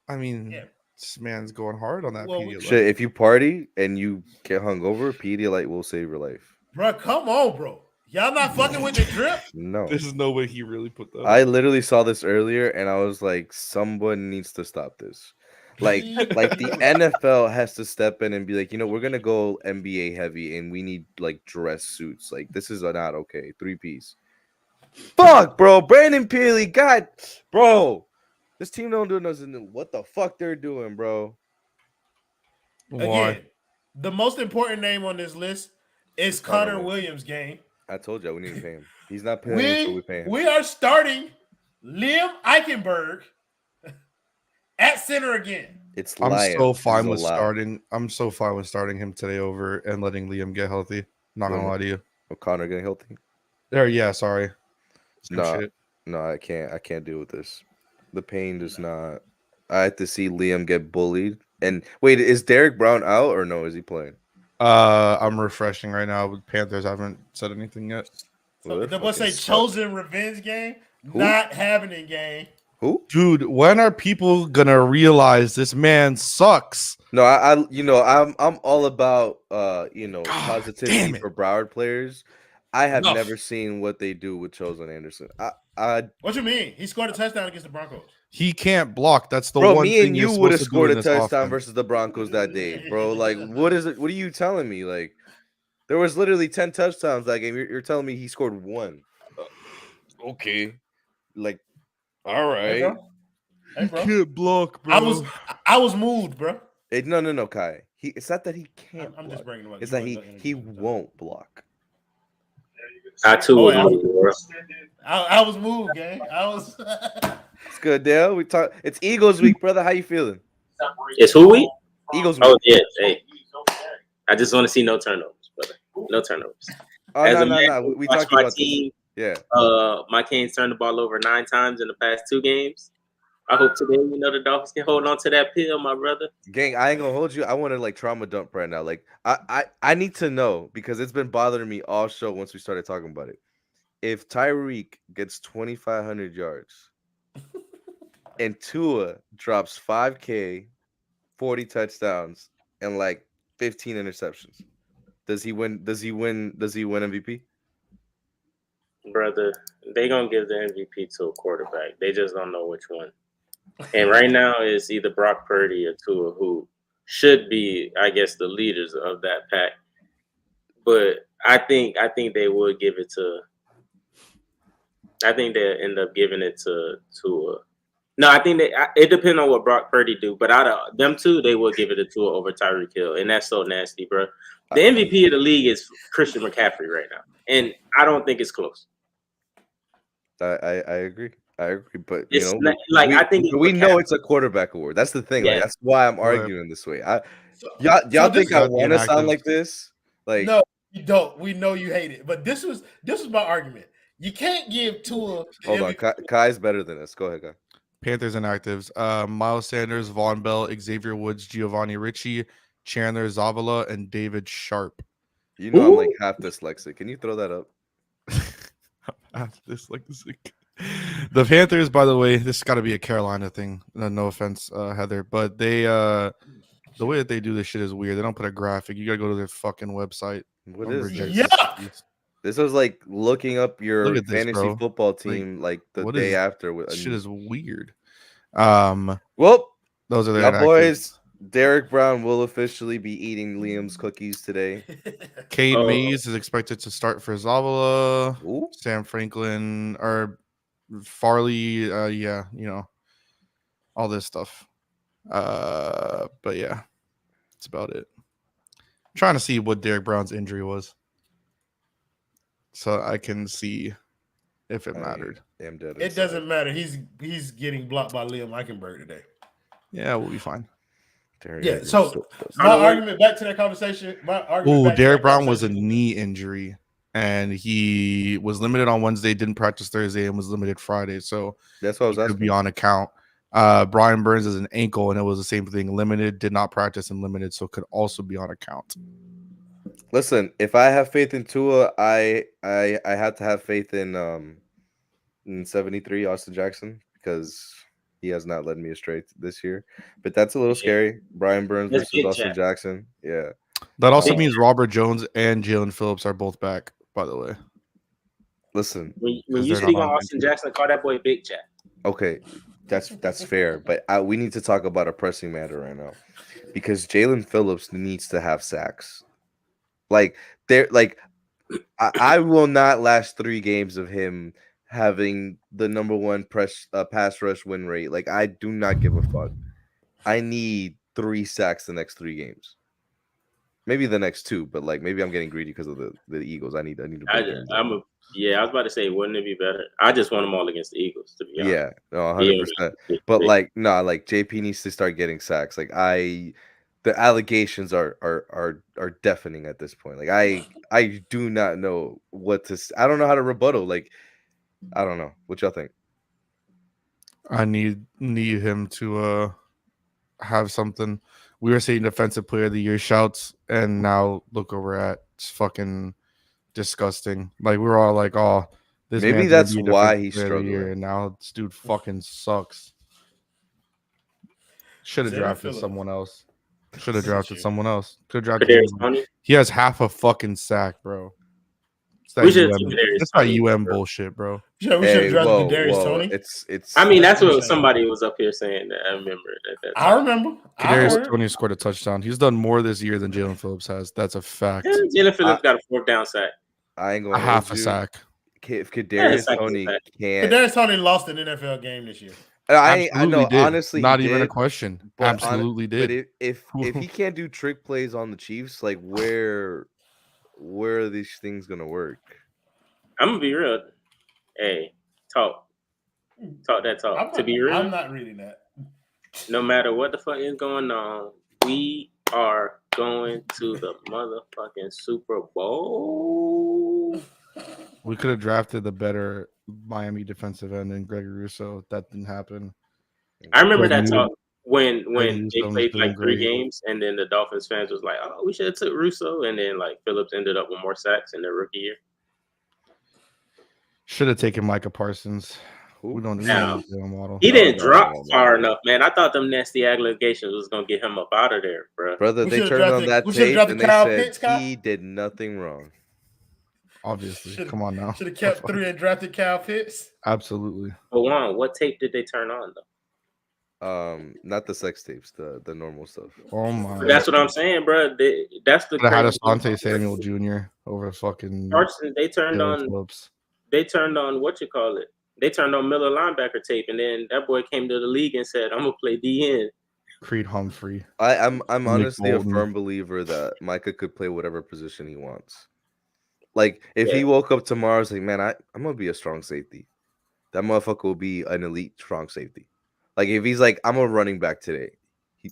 I mean, this man's going hard on that Pedialyte. Shit, if you party and you get hungover, Pedialyte will save your life. Bro, come on, bro. Y'all not fucking with the drip? No. There's no way he really put that. I literally saw this earlier and I was like, someone needs to stop this. Like the NFL has to step in and be like, we're gonna go NBA heavy and we need like dress suits. Like this is not okay. 3-piece. Fuck, bro. Brandon Peely, God, bro. This team don't do nothing. What the fuck they're doing, bro? Why? Again, the most important name on this list is Connor Williams' game. I told you we need to pay him. He's not paying, so we pay him. We are starting Liam Eichenberg at center again. I'm so fine with starting him today over and letting Liam get healthy. Not gonna lie to you. Oh, Connor getting healthy? Sorry. No, I can't deal with this. The pain does not. I have to see Liam get bullied. And wait, is Derek Brown out or no? Is he playing? I'm refreshing right now. With Panthers, I haven't said anything yet. So the boy say chosen revenge game, not having a game. Who? Dude, when are people gonna realize this man sucks? No, I'm all about positivity for Broward players. I have never seen what they do with Chosen Anderson. What you mean? He scored a touchdown against the Broncos. He can't block. That's the one thing. Me and you would have scored a touchdown versus the Broncos that day, bro. Like, what is it? What are you telling me? Like, there was literally 10 touchdowns that game. You're telling me he scored one? Okay, like, all right. Hey, bro. He can't block, bro. I was moved, bro. No, Kai. It's not that he can't. I'm just bringing him up. It's that he won't block. I too Oh, was I- moved, bro. I was moved, gang. I was. It's good, Dale. It's Eagles week, brother. How you feeling? It's who we? Eagles week. Oh yeah, hey. I just want to see no turnovers, brother. No turnovers. Oh, As no, a man who we watched talked my about team, this. Yeah. my Canes turned the ball over 9 times in the past 2 games. I hope today, the Dolphins can hold on to that pill, my brother. Gang, I ain't gonna hold you. I want to like trauma dump right now. Like, I need to know because it's been bothering me all show once we started talking about it. If Tyreek gets 2,500 yards and Tua drops 5K, 40 touchdowns, and like 15 interceptions, does he win? Does he win MVP? Brother, they gonna give the MVP to a quarterback. They just don't know which one. And right now it's either Brock Purdy or Tua, who should be, I guess, the leaders of that pack. But I think they would give it to. I think they'll end up giving it to Tua. No, I think it depends on what Brock Purdy do. But out of them two, they will give it to Tua over Tyreek Hill, and that's so nasty, bro. The MVP of the league is Christian McCaffrey right now, and I don't think it's close. I agree. I agree, but It's you know, not, I think we know it's a quarterback award. That's the thing. Yeah. Like that's why I'm arguing this way. Y'all think I want to sound like this? Like no, you don't. We know you hate it, but this was my argument. You can't give Tua. Hold on, Kai's better than us. Go ahead, Kai. Panthers inactives: Miles Sanders, Von Bell, Xavier Woods, Giovanni Ricci, Chandler Zavala, and David Sharp. You know I'm like half dyslexic. Can you throw that up? Half dyslexic. The Panthers, by the way, this has got to be a Carolina thing. No offense, Heather, but they the way that they do this shit is weird. They don't put a graphic. You gotta go to their fucking website. What is this? Yeah. This was like looking up your fantasy bro. football team like the day after. This shit is weird. Well, those are their boys. Derek Brown will officially be eating Liam's cookies today. Cade Mays is expected to start for Zavala. Sam Franklin or Farley. Yeah, you know, all this stuff. But yeah, that's about it. I'm trying to see what Derek Brown's injury was, so I can see if it mattered. It doesn't matter. He's getting blocked by Liam Eichenberg today. Yeah, we'll be fine. Yeah. So my argument back to that conversation. Derek Brown was a knee injury, and he was limited on Wednesday, didn't practice Thursday, and was limited Friday. So that's what I was asking. Could be on account. Brian Burns is an ankle, and it was the same thing. Limited, did not practice, and limited, so could also be on account. Listen, if I have faith in Tua, I have to have faith in 73 Austin Jackson because he has not led me astray this year. But that's a little scary. Brian Burns versus Austin Jackson. Yeah. That also means Robert Jones and Jalen Phillips are both back, by the way. Listen. When you speak on Austin Jackson, call that boy Big Jack. Okay. That's fair. But we need to talk about a pressing matter right now. Because Jalen Phillips needs to have sacks. I will not last 3 games of him having the number 1 pass rush win rate. Like, I do not give a fuck. I need 3 sacks the next 3 games. Maybe the next 2, but like maybe I'm getting greedy because of the Eagles. I need to. I was about to say, wouldn't it be better? I just want them all against the Eagles, to be honest. Yeah, no, 100%. But like, no, like JP needs to start getting sacks. Like the allegations are deafening at this point. Like I do not know what to. I don't know how to rebuttal. Like I don't know. What y'all think? I need him to have something. We were saying defensive player of the year shouts, and now look where we're at. It's fucking disgusting. Like we were all like, "Oh, this." Maybe that's why he's struggling. And now this dude fucking sucks. Should have drafted someone else. Should have drafted someone else. Could have drafted. He has half a fucking sack, bro. It's that UM bullshit, bro. Yeah, we should have drafted Kadarius Toney. It's. I mean, that's what somebody was up here saying. That I remember that. I remember. Kadarius Toney scored a touchdown. He's done more this year than Jalen Phillips has. That's a fact. Yeah, Jalen Phillips got a 4th down sack. I ain't gonna half a sack. If Kadarius Toney can't, Kadarius Toney lost an NFL game this year. I know. Did. Honestly, not even a question. Absolutely did. But if he can't do trick plays on the Chiefs, like where are these things gonna work? I'm gonna be real. Hey, talk that talk. To be real, I'm not reading that. No matter what the fuck is going on, we are going to the motherfucking Super Bowl. We could have drafted the better Miami defensive end than Greg Russo. That didn't happen. I remember Greg that talk when Newsome they was played doing like 3 great. games, and then the Dolphins fans was like, "Oh, we should have took Russo," and then like Phillips ended up with more sacks in their rookie year. Should have taken Micah Parsons. We don't need Jaylen Waddle. He didn't drop far enough, man. I thought them nasty allegations was gonna get him up out of there, bro. Brother, they turned on that tape and they said he did nothing wrong. Obviously, come on now. Should have kept 3 and drafted Kyle Pitts. Absolutely. But Juan, what tape did they turn on though? Not the sex tapes, the normal stuff. Oh my! That's what I'm saying, bro. That's the. I had Asante Samuel Jr. over fucking Carson. They turned Taylor on. Phillips. They turned on what you call it. They turned on Miller linebacker tape, and then that boy came to the league and said, "I'm gonna play DN." Creed Humphrey. I'm honestly a firm believer that Micah could play whatever position he wants. Like if he woke up tomorrow, it's like, man, I'm gonna be a strong safety. That motherfucker will be an elite strong safety. Like if he's like, I'm a running back today, he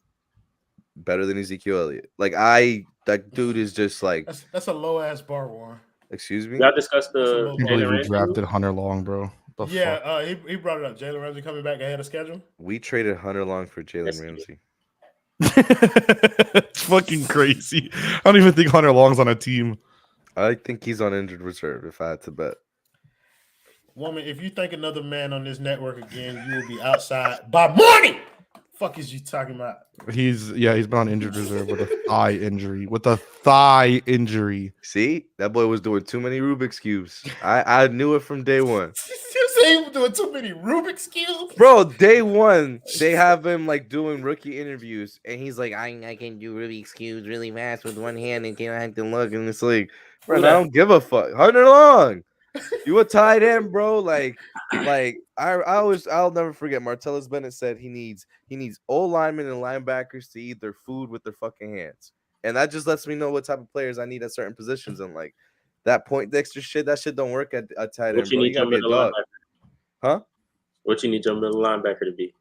better than Ezekiel Elliott. Like that dude is just like that's a low ass bar, Warren. Excuse me. Y'all discussed the. I believe we drafted Hunter Long, bro. He brought it up. Jalen Ramsey coming back ahead of schedule. We traded Hunter Long for Jalen Ramsey. It's fucking crazy. I don't even think Hunter Long's on a team. I think he's on injured reserve. If I had to bet. Woman, if you think another man on this network again, you will be outside by morning. Fuck is you talking about? He's been on injured reserve with a thigh injury. See, that boy was doing too many Rubik's cubes. I knew it from day one. You say he was doing too many Rubik's cubes, bro. Day one, they have him like doing rookie interviews, and he's like, I can do Rubik's cubes really fast with one hand and can't act and look, and it's like, bro, I don't give a fuck. Hunter Long. You a tight end, bro. I'll never forget. Martellus Bennett said he needs O linemen and linebackers to eat their food with their fucking hands, and that just lets me know what type of players I need at certain positions. And like that point Dexter shit, that shit don't work at tight end. You gotta be a dog. Huh? What you need your middle linebacker to be?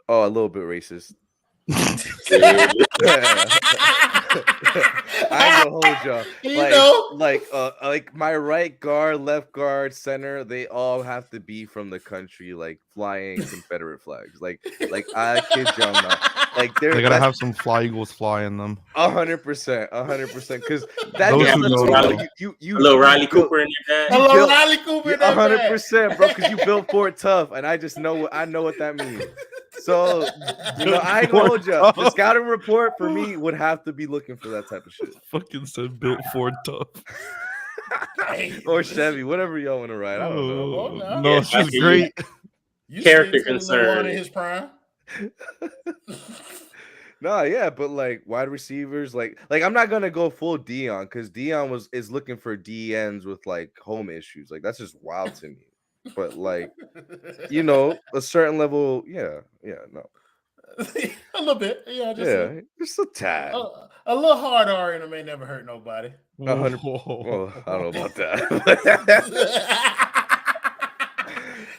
Oh, a little bit racist. I ain't gonna hold y'all. Like my right guard, left guard, center, they all have to be from the country, like flying Confederate flags. Like I kid y'all not. Like they gotta have some fly eagles fly in them. 100%. Because that you little Riley Cooper in your dad. Hello, Riley Cooper in 100%, bro. Because you built for it tough, and I just know what that means. So I ain't gonna hold you. The scouting report for me would have to be looking for that type of shit. Fucking said built for tough. Or Chevy, whatever y'all want to ride. I don't know. No, it's just great. Character concern in his prime. No, yeah, but like wide receivers, like I'm not gonna go full Dion because Dion is looking for DNs with like home issues. Like that's just wild to me. But like, a certain level, no, a little bit, just a tad, a little hard R in them ain't never hurt nobody. 100. Well, I don't know about that.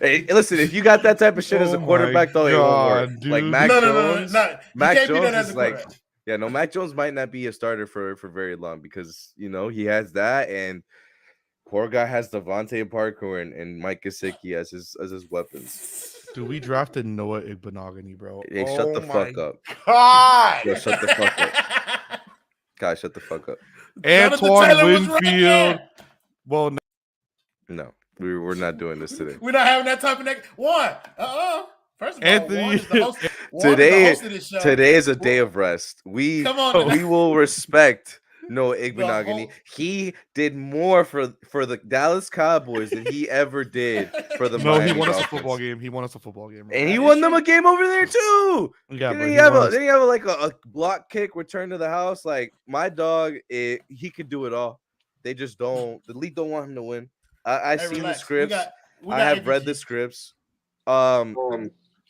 Hey, listen, if you got that type of shit as a quarterback, though, it won't work. Dude. Like Mac Jones, Mac Jones is like, Mac Jones might not be a starter for very long because he has that and. Poor guy has Devontae Parker and Mike Gesicki as his weapons. Dude, we drafted Noah Igbenogany, bro. Hey, shut the fuck up. God! Yo, shut the fuck up. Guys, shut the fuck up. Antoine Winfield. Well, no, we're not doing this today. We're not having that type of one. First of all, Anthony, today is a day of rest. We will respect Noah Igbenogany. He did more for the Dallas Cowboys than he ever did for the Miami he won us a Dolphins. football game. He won us a football game. And he won them a game over there too. Yeah, didn't he have a block kick return to the house? Like my dog, he could do it all. They just don't. The league don't want him to win. I've seen the scripts. I have read the scripts. No,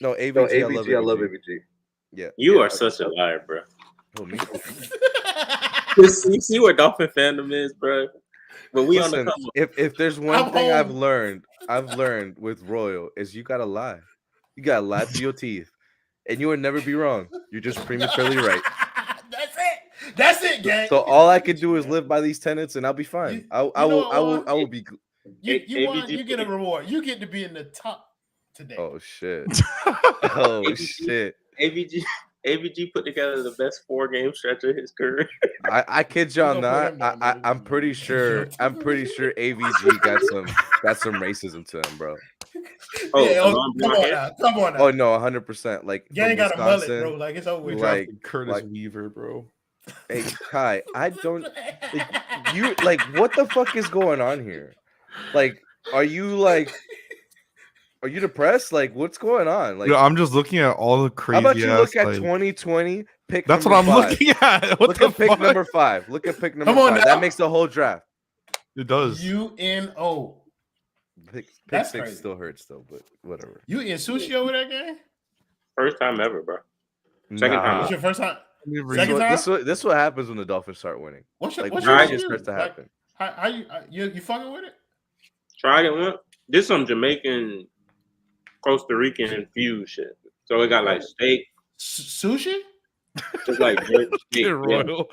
AVG. I love AVG. Yeah, you are such a liar, bro. Oh, me? You see where Dolphin fandom is, bro? But we on the Listen, come up. if there's one I'm thing I've home. learned with Royal is you gotta lie. You gotta lie to your teeth, and you will never be wrong. You're just prematurely right. That's it, gang. So all I can do is live by these tenets, and I'll be fine. I will be. You get a reward. You get to be in the top today. Oh shit! Oh shit! AVG put together the best 4-game stretch of his career. I kid you on that. Gonna put him down, I'm pretty sure. I'm pretty sure AVG got some racism to him, bro. Come on now. Oh no, 100%. Like Gang got a mullet, bro. Wisconsin, Like it's over with. like Curtis Weaver, bro. Hey Kai, I don't you like what the fuck is going on here? Like, are you depressed? Like, what's going on? Like, Yo, I'm just looking at all the crazy. how about you look at like, 2020? Pick. That's what number I'm 5. looking at. What Look the at pick fuck? number 5. Look at pick number Come on 5. now. That makes the whole draft. It does. UNO. Pick That's 6 crazy. still hurts though, but whatever. You eating sushi over that game? First time ever, bro. Second time. It's your first time. This Second time? is what happens when the Dolphins start winning. What's your Like, what's magic your starts to like, happen. how you fucking with it? Tried it once. This some Jamaican, Costa Rican infused shit. So it got like steak. Sushi? It's like jerk steak. Get Yeah. Royal.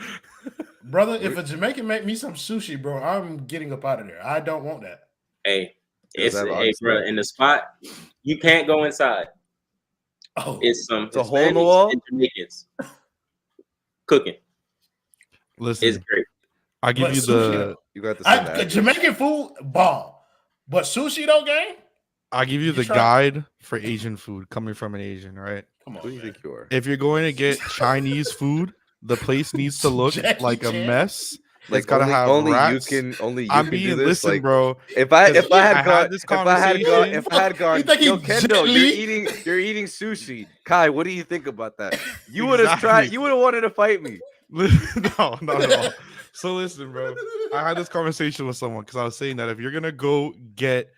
Brother, if a Jamaican make me some sushi, bro, I'm getting up out of there. I don't want that. Hey, Does that hey, bro, in the spot, you can't go inside. Oh, It's some It's a hole in the Hispanics wall? and Jamaicans cooking. Listen, It's great. I give but you sushi, the. though. You got to send that. Jamaican food, bomb. But sushi though, gang? I give you You the try- guide for Asian food coming from an Asian, right? Come on. Who do you man. think you are? If you're going to get Chinese food, the place needs to look Jackie like a Chan? mess. Like It's gotta have only rats. only you I'm can being do this. listen, Like, bro. if I Because had I had gone, this if I had gone, You think he yo, Kendall, Jet Li? you're eating sushi. Kai, what do you think about that? You would have Exactly. tried. You would have wanted to fight me. No, not at all. So listen, bro. I had this conversation with someone because I was saying that if you're gonna go get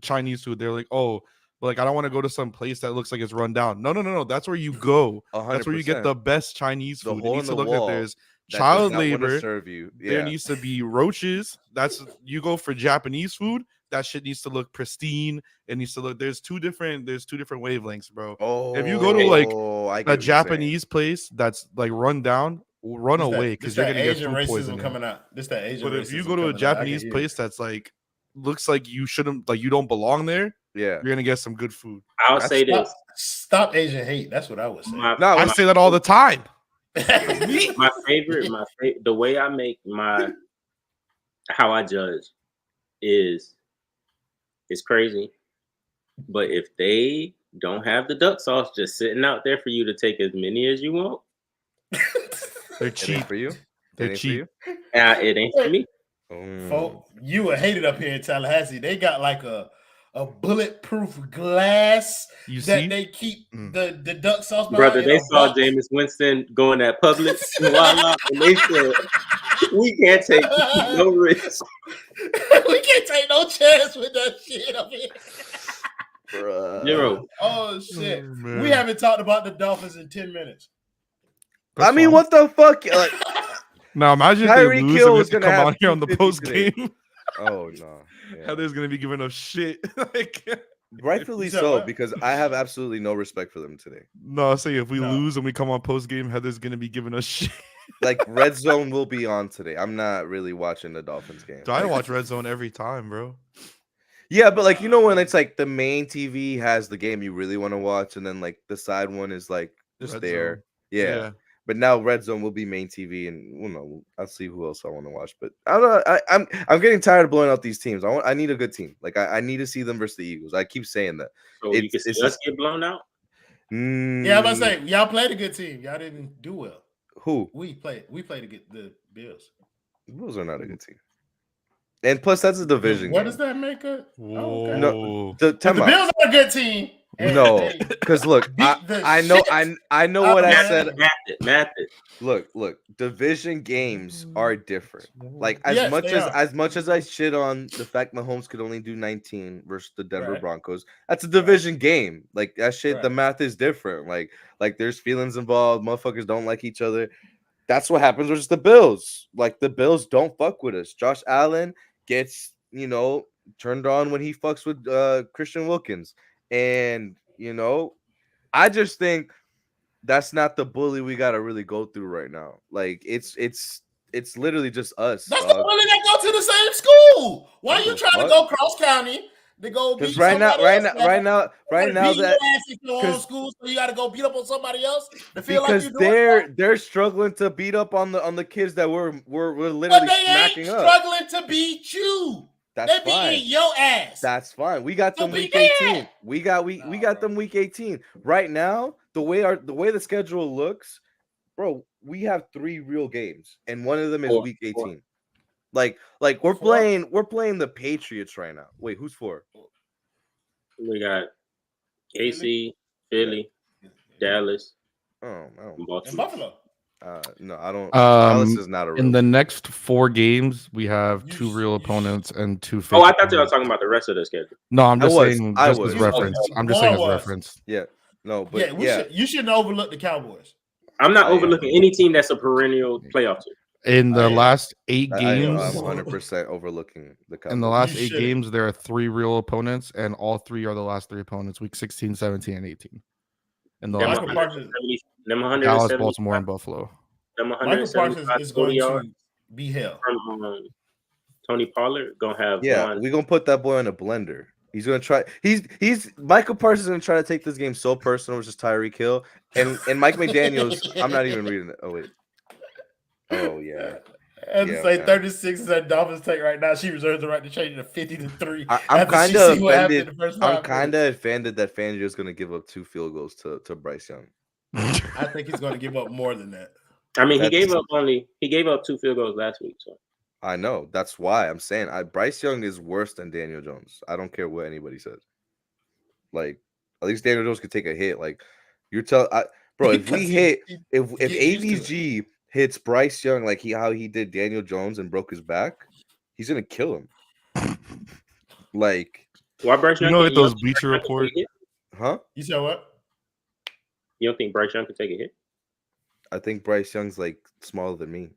Chinese food, they're like, oh, like I don't want to go to some place that looks like it's run down. No. That's where you go. That's where you get 100%. the best Chinese The food. It hole needs in to the look wall like there's that child does not wanna labor. serve you. There Yeah. needs to be roaches. That's you go for Japanese food. That shit needs to look pristine. It needs to look. There's two different wavelengths, bro. Oh, If you go to, like, I get A what you're saying. Japanese place that's like run down, run This that- away this because you're that gonna get Asian food racism poisoning. coming out. This that Asian But if you racism go to a coming out. I can Japanese hear it. place that's like looks like you shouldn't, like you don't belong there, Yeah. you're gonna get some good food. I'll say this. Stop Asian hate. That's what I would say. My, No, I say that all the time. my favorite, the way I make how I judge is it's crazy. But if they don't have the duck sauce just sitting out there for you to take as many as you want, They're It ain't cheap. for you. They're It ain't for cheap. you? it ain't for me. Folk, you would hate it up here in Tallahassee. They got like a bulletproof glass You that see? they keep Mm. the duck sauce behind Brother, in they a saw box. Jameis Winston going at Publix and whatnot, and they said, we can't take no risk. We can't take no chance with that shit up here. Bruh. Zero. Oh shit. Oh, man. We haven't talked about the Dolphins in 10 minutes. That's I mean, fine. what the fuck? Like, Now imagine if Tyreek they lose Hill and is we have to gonna come have on here on the 250 post today. game. oh no. Yeah. Heather's gonna be giving us shit. Like, Rightfully You said so, what? because I have absolutely no respect for them today. no, say if we No. lose and we come on post game, Heather's gonna be giving us shit. Like, Red Zone will be on today. I'm not really watching the Dolphins game. So I Like, watch Red Zone every time, bro. yeah, but like, you know, when it's like the main TV has the game you really want to watch, and then like the side one is like just Red there. Zone. Yeah. But now Red Zone will be main TV, and we'll know. I'll see who else I want to watch. But I don't know. I'm getting tired of blowing out these teams. I need a good team. Like I need to see them versus the Eagles. I keep saying that. So you can It's see us just- get blown out. Yeah, I'm about to Mm, say y'all played a good team. Y'all didn't do well. who? We played to get the Bills. The Bills are not a good team. And plus, that's a division. What game. does that make it? Whoa. okay. No, But time the out. Bills are a good team. and No, they because look, beat the I know, shit I know out what of I them. said. Math it. Look, division games are different. Like Yes, they are. as much as I shit on the fact Mahomes could only do 19 versus the Denver Right. Broncos, that's a division game. Like that shit, the Right. math is different. Like there's feelings involved. Motherfuckers don't like each other. That's what happens versus the Bills. Like the Bills don't fuck with us. Josh Allen gets, turned on when he fucks with Christian Wilkins. And, I just think that's not the bully we got to really go through right now. Like, it's literally just us. That's the bully that go to the same school. Why are you trying to go cross county to go beat right now, that school, so you got to go beat up on somebody else to feel because like you're they're struggling to beat up on the kids that we're literally but they smacking ain't up. Struggling to beat you. That's they fine. beating your ass. That's fine. We got them week 18. We got them week 18. Right now, the way the schedule looks, bro, we have 3 real games, and one of them is week 18. Like we're playing the Patriots right now. Wait, who's 4? We got KC, Philly, Dallas. Buffalo. No, I don't. Dallas is not a real in the next 4 games. We have 2 real opponents and 2 fake. Oh, I thought you were talking about the rest of the schedule. No, I'm just saying as reference. I'm just saying as reference. Yeah, no, but you shouldn't overlook the Cowboys. I'm not overlooking any team that's a perennial playoff team. In the last 8 games, I'm 100% overlooking the Cowboys. In the last 8 games, there are 3 real opponents, and all 3 are the last 3 opponents: week 16, 17, and 18. In the Dallas, Baltimore, and Buffalo. Michael Parsons is going to be hell. From Tony Pollard gonna have. We're gonna put that boy in a blender. He's gonna try. He's Michael Parsons is gonna try to take this game so personal versus Tyreek Hill and Mike McDaniel's. I'm not even reading it. Oh wait. Oh yeah. And say 36 is that Dolphins take right now. She reserves the right to change it to 50-3. I'm kind of offended. I'm kind of offended that Fangio is going to give up 2 field goals to Bryce Young. I think he's going to give up more than that. I mean, he gave up 2 field goals last week. So I know that's why I'm saying Bryce Young is worse than Daniel Jones. I don't care what anybody says. Like at least Daniel Jones could take a hit. Like you're telling, bro, if we hit if AVG hits Bryce Young like how he did Daniel Jones and broke his back, he's gonna kill him. Like, why Bryce Young? Get those Bleacher Report? Huh? You said what? You don't think Bryce Young could take a hit? I think Bryce Young's like smaller than me.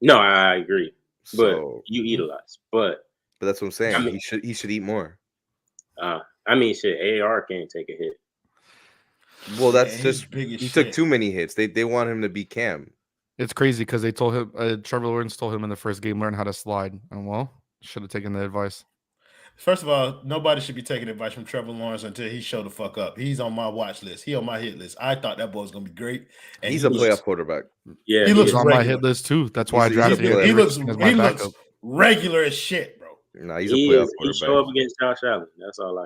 No, I agree. But So, you eat a lot. But that's what I'm saying. I mean, he should eat more. I mean, shit, AR can't take a hit. Well, that's just he took too many hits. They want him to be Cam. It's crazy because they told him Trevor Lawrence told him in the first game learn how to slide, and should have taken the advice. First of all, nobody should be taking advice from Trevor Lawrence until he showed the fuck up. He's on my watch list. He on my hit list. I thought that boy was gonna be great. And he's a playoff quarterback. Yeah, he looks on my hit list too. That's why I drafted him. He looks regular as shit, bro. Nah, he's a playoff quarterback. He show up against Josh Allen. That's all I.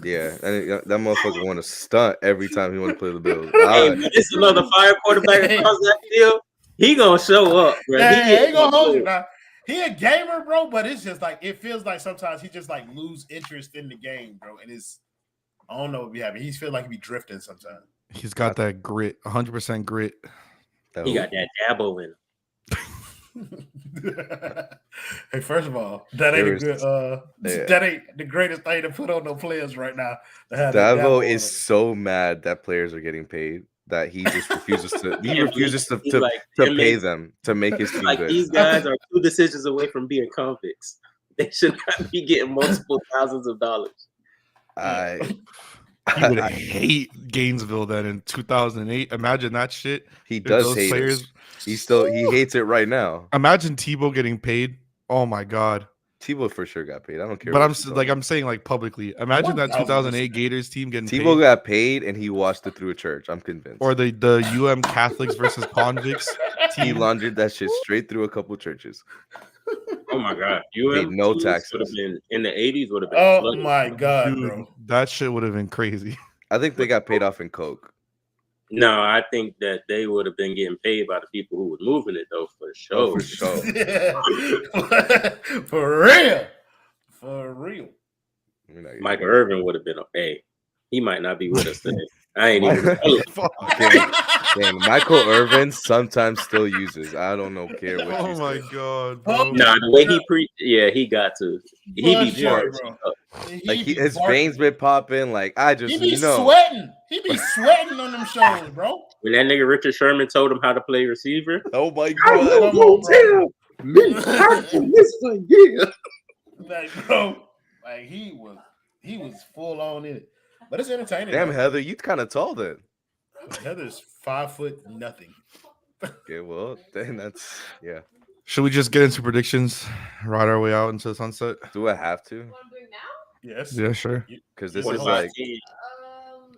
Yeah, and that motherfucker want to stunt every time he want to play the Bills. Hey, it's another fire quarterback across that field. He gonna show up, bro. He ain't gonna hold you now. He a gamer, bro, but it's just like it feels like sometimes he just like lose interest in the game, bro. And it's I don't know what be happening. He feels like he be drifting sometimes. He's got that grit, 100% grit. He got that Dabo in him. Hey, first of all, that ain't that ain't the greatest thing to put on no players right now. Dabo is so mad that players are getting paid that he just refuses to. He refuses to pay them to make his team good. These guys are 2 decisions away from being convicts. They should not be getting multiple thousands of dollars. He would hate Gainesville then in 2008. Imagine that shit. He does hate players. He hates it right now. Imagine Tebow getting paid. Oh my god. Tebow for sure got paid. I don't care. But I'm saying like publicly. Imagine that 2008 Gators team getting paid. Tebow got paid and he watched it through a church. I'm convinced. Or the UM Catholics versus convicts. He laundered that shit straight through a couple churches. Oh my god. Paid no taxes. Would have been in the 80s. Would have been. Oh my god, dude, bro. That shit would have been crazy. I think they got paid off in coke. No, I think that they would have been getting paid by the people who were moving it though, for sure. For sure. For real. Michael Irvin would have been okay. He might not be with us today. I ain't even. Dang, Michael Irvin sometimes still uses. I don't know care what. Oh my god, bro. Nah, the way he he got to. He be charged. Like his veins been popping. Like I just he be sweating. He be sweating on them shows, bro. When that nigga Richard Sherman told him how to play receiver. Oh my god. Like, bro, like he was full on in it. But it's entertaining. Damn, though. Heather, you kind of tall then. Heather's 5'0". Okay, well, then that's Should we just get into predictions? Ride our way out into the sunset? Do I have to? Yes. Yeah, sure. Because this What is about like, team?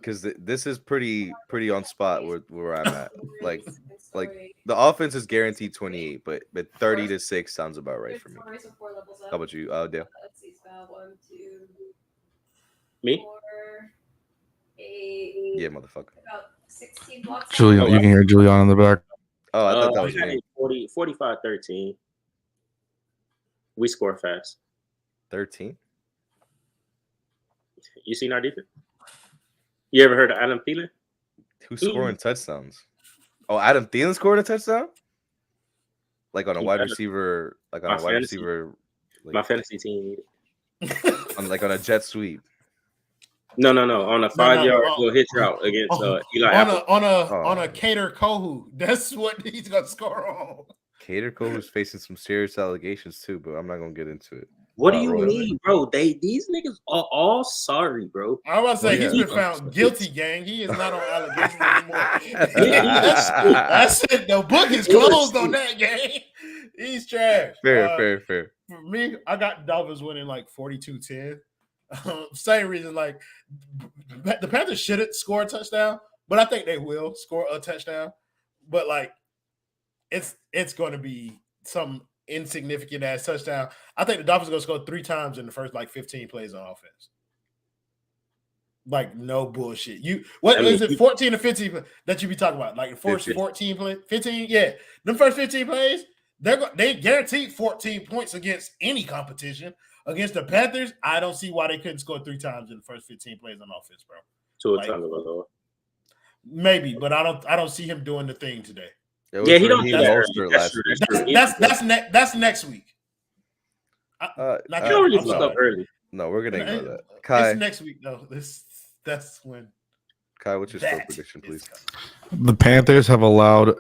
because this is pretty on spot where I'm at. Like the offense is guaranteed 28, but 30-6 sounds about right for me. How about you, Dale? Me? Yeah, motherfucker. Julian, you can hear Julian in the back. Oh, I thought that I was had me. it 45-13. We score fast. 13. You seen our defense? You ever heard of Adam Thielen? Who's scoring touchdowns? Oh, Adam Thielen scored a touchdown? Like on a wide receiver, like on a wide receiver. Like, my fantasy team. on a jet sweep. No. On a 5-yard little hitch route against Eli Apple. On a Cater Kohu. That's what he's gonna score on. Cater Kohu's facing some serious allegations too, but I'm not gonna get into it. What do you mean, bro? These niggas are all sorry, bro. I was about to say he's been found guilty, gang. He is not on allegations anymore. That's it. The book is closed on that, gang. He's trash. Fair. For me, I got Dolphins winning like 42-10. Same reason, like the Panthers shouldn't score a touchdown, but I think they will score a touchdown. But like, it's going to be some insignificant ass touchdown. I think the Dolphins are going to score 3 times in the first like 15 plays on offense. Like no bullshit. Is it 14 or 15 that you be talking about? Like the first 14 play, 15? Yeah, the first 15 plays, they guaranteed 14 points against any competition. Against the Panthers, I don't see why they couldn't score 3 times in the first 15 plays on offense, bro. Maybe, but I don't see him doing the thing today. Yeah, he don't do that. That's next week. Early. No, we're gonna ignore that. Kai, it's next week though. That's when. Kai, what's your score prediction, please? The Panthers have allowed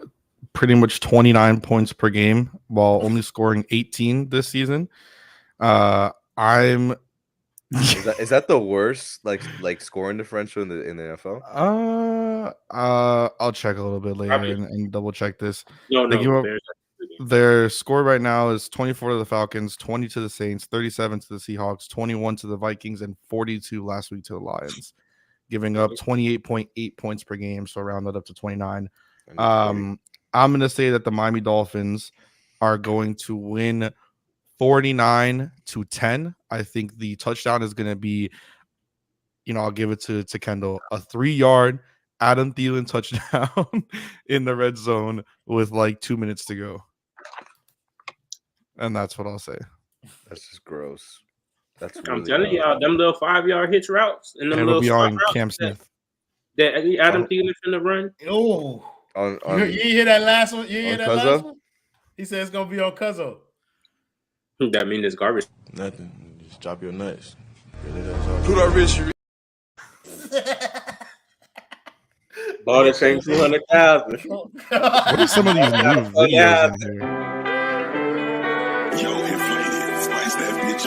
pretty much 29 points per game while only scoring 18 this season. Is that the worst like scoring differential in the NFL? I'll check a little bit later and double check this. No. Their score right now is 24 to the Falcons, 20 to the Saints, 37 to the Seahawks, 21 to the Vikings, and 42 last week to the Lions, giving up 28.8 points per game. So round that up to 29. I'm going to say that the Miami Dolphins are going to win 49-10. I think the touchdown is going to be, I'll give it to Kendall, a 3-yard Adam Thielen touchdown in the red zone with like 2 minutes to go. And that's what I'll say. That's just gross. That's I'm telling y'all, them little 5-yard hitch routes and them it'll little be on Cam Smith. That Adam Thielen finna run. Oh, you hear that last one? You hear that last one? He said it's gonna be on Cuzzo. That means it's garbage. Nothing. Just drop your nuts. Who that rich? Bought the same 200,000. What are some of these new videos in here? Yo, inflated. Spice that bitch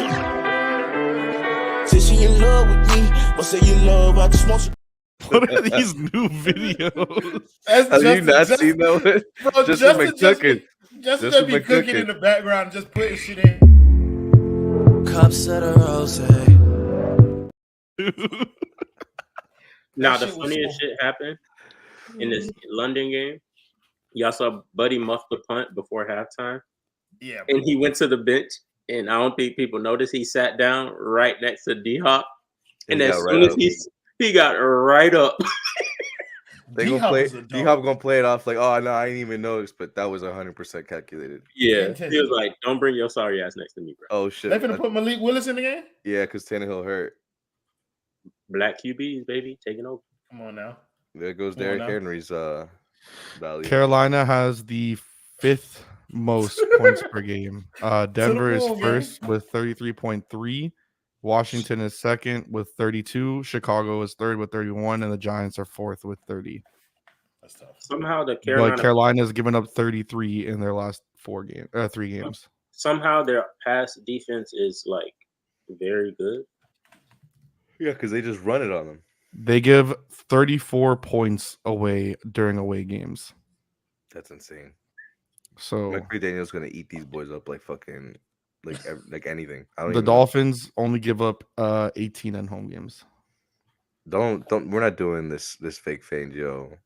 up. Say she in love with me. Or say you love, I just want you. What are these new videos? Have you not seen that one? Bro, Justin McCookin. Just be cooking in the background, just putting shit in. Cups of the rose. Now, the funniest shit happened in this London game. Y'all saw Buddy muff the punt before halftime. Yeah. And he went to the bench, and I don't think people noticed he sat down right next to D-Hop. And as soon as he got right up. They gonna play. D-Hop gonna play it off like, oh no, I didn't even notice, but that was 100% calculated. Yeah, he was like, "Don't bring your sorry ass next to me, bro." Oh shit! They finna put Malik Willis in the game? Yeah, because Tannehill hurt. Black QBs, baby, taking over. Come on now. There goes Derrick Henry's value. Carolina has the 5th most points per game. Denver is first with 33.3. Washington is second with 32. Chicago is third with 31, and the Giants are fourth with 30. That's tough. Somehow Carolina's given up 33 in their last 3 games. Somehow their pass defense is like very good. Yeah, because they just run it on them. They give 34 points away during away games. That's insane. So McDaniel's gonna eat these boys up like fucking like anything. I don't the even know. Dolphins only give up 18 in home games. Don't we're not doing this fake Fangio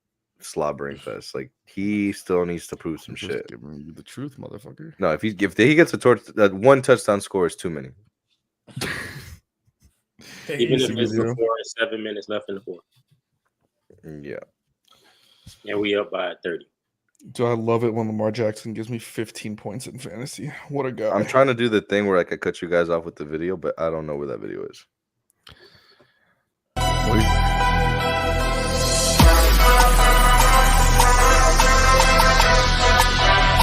slobbering fest. Like he still needs to prove some Just shit. giving you the truth, motherfucker. No, if he gets a one touchdown score is too many. Even if it's Zero. before 7 minutes left in the fourth. Yeah. And we up by 30. Do I love it when Lamar Jackson gives me 15 points in fantasy? What a guy. I'm trying to do the thing where like I cut you guys off with the video, but I don't know where that video is.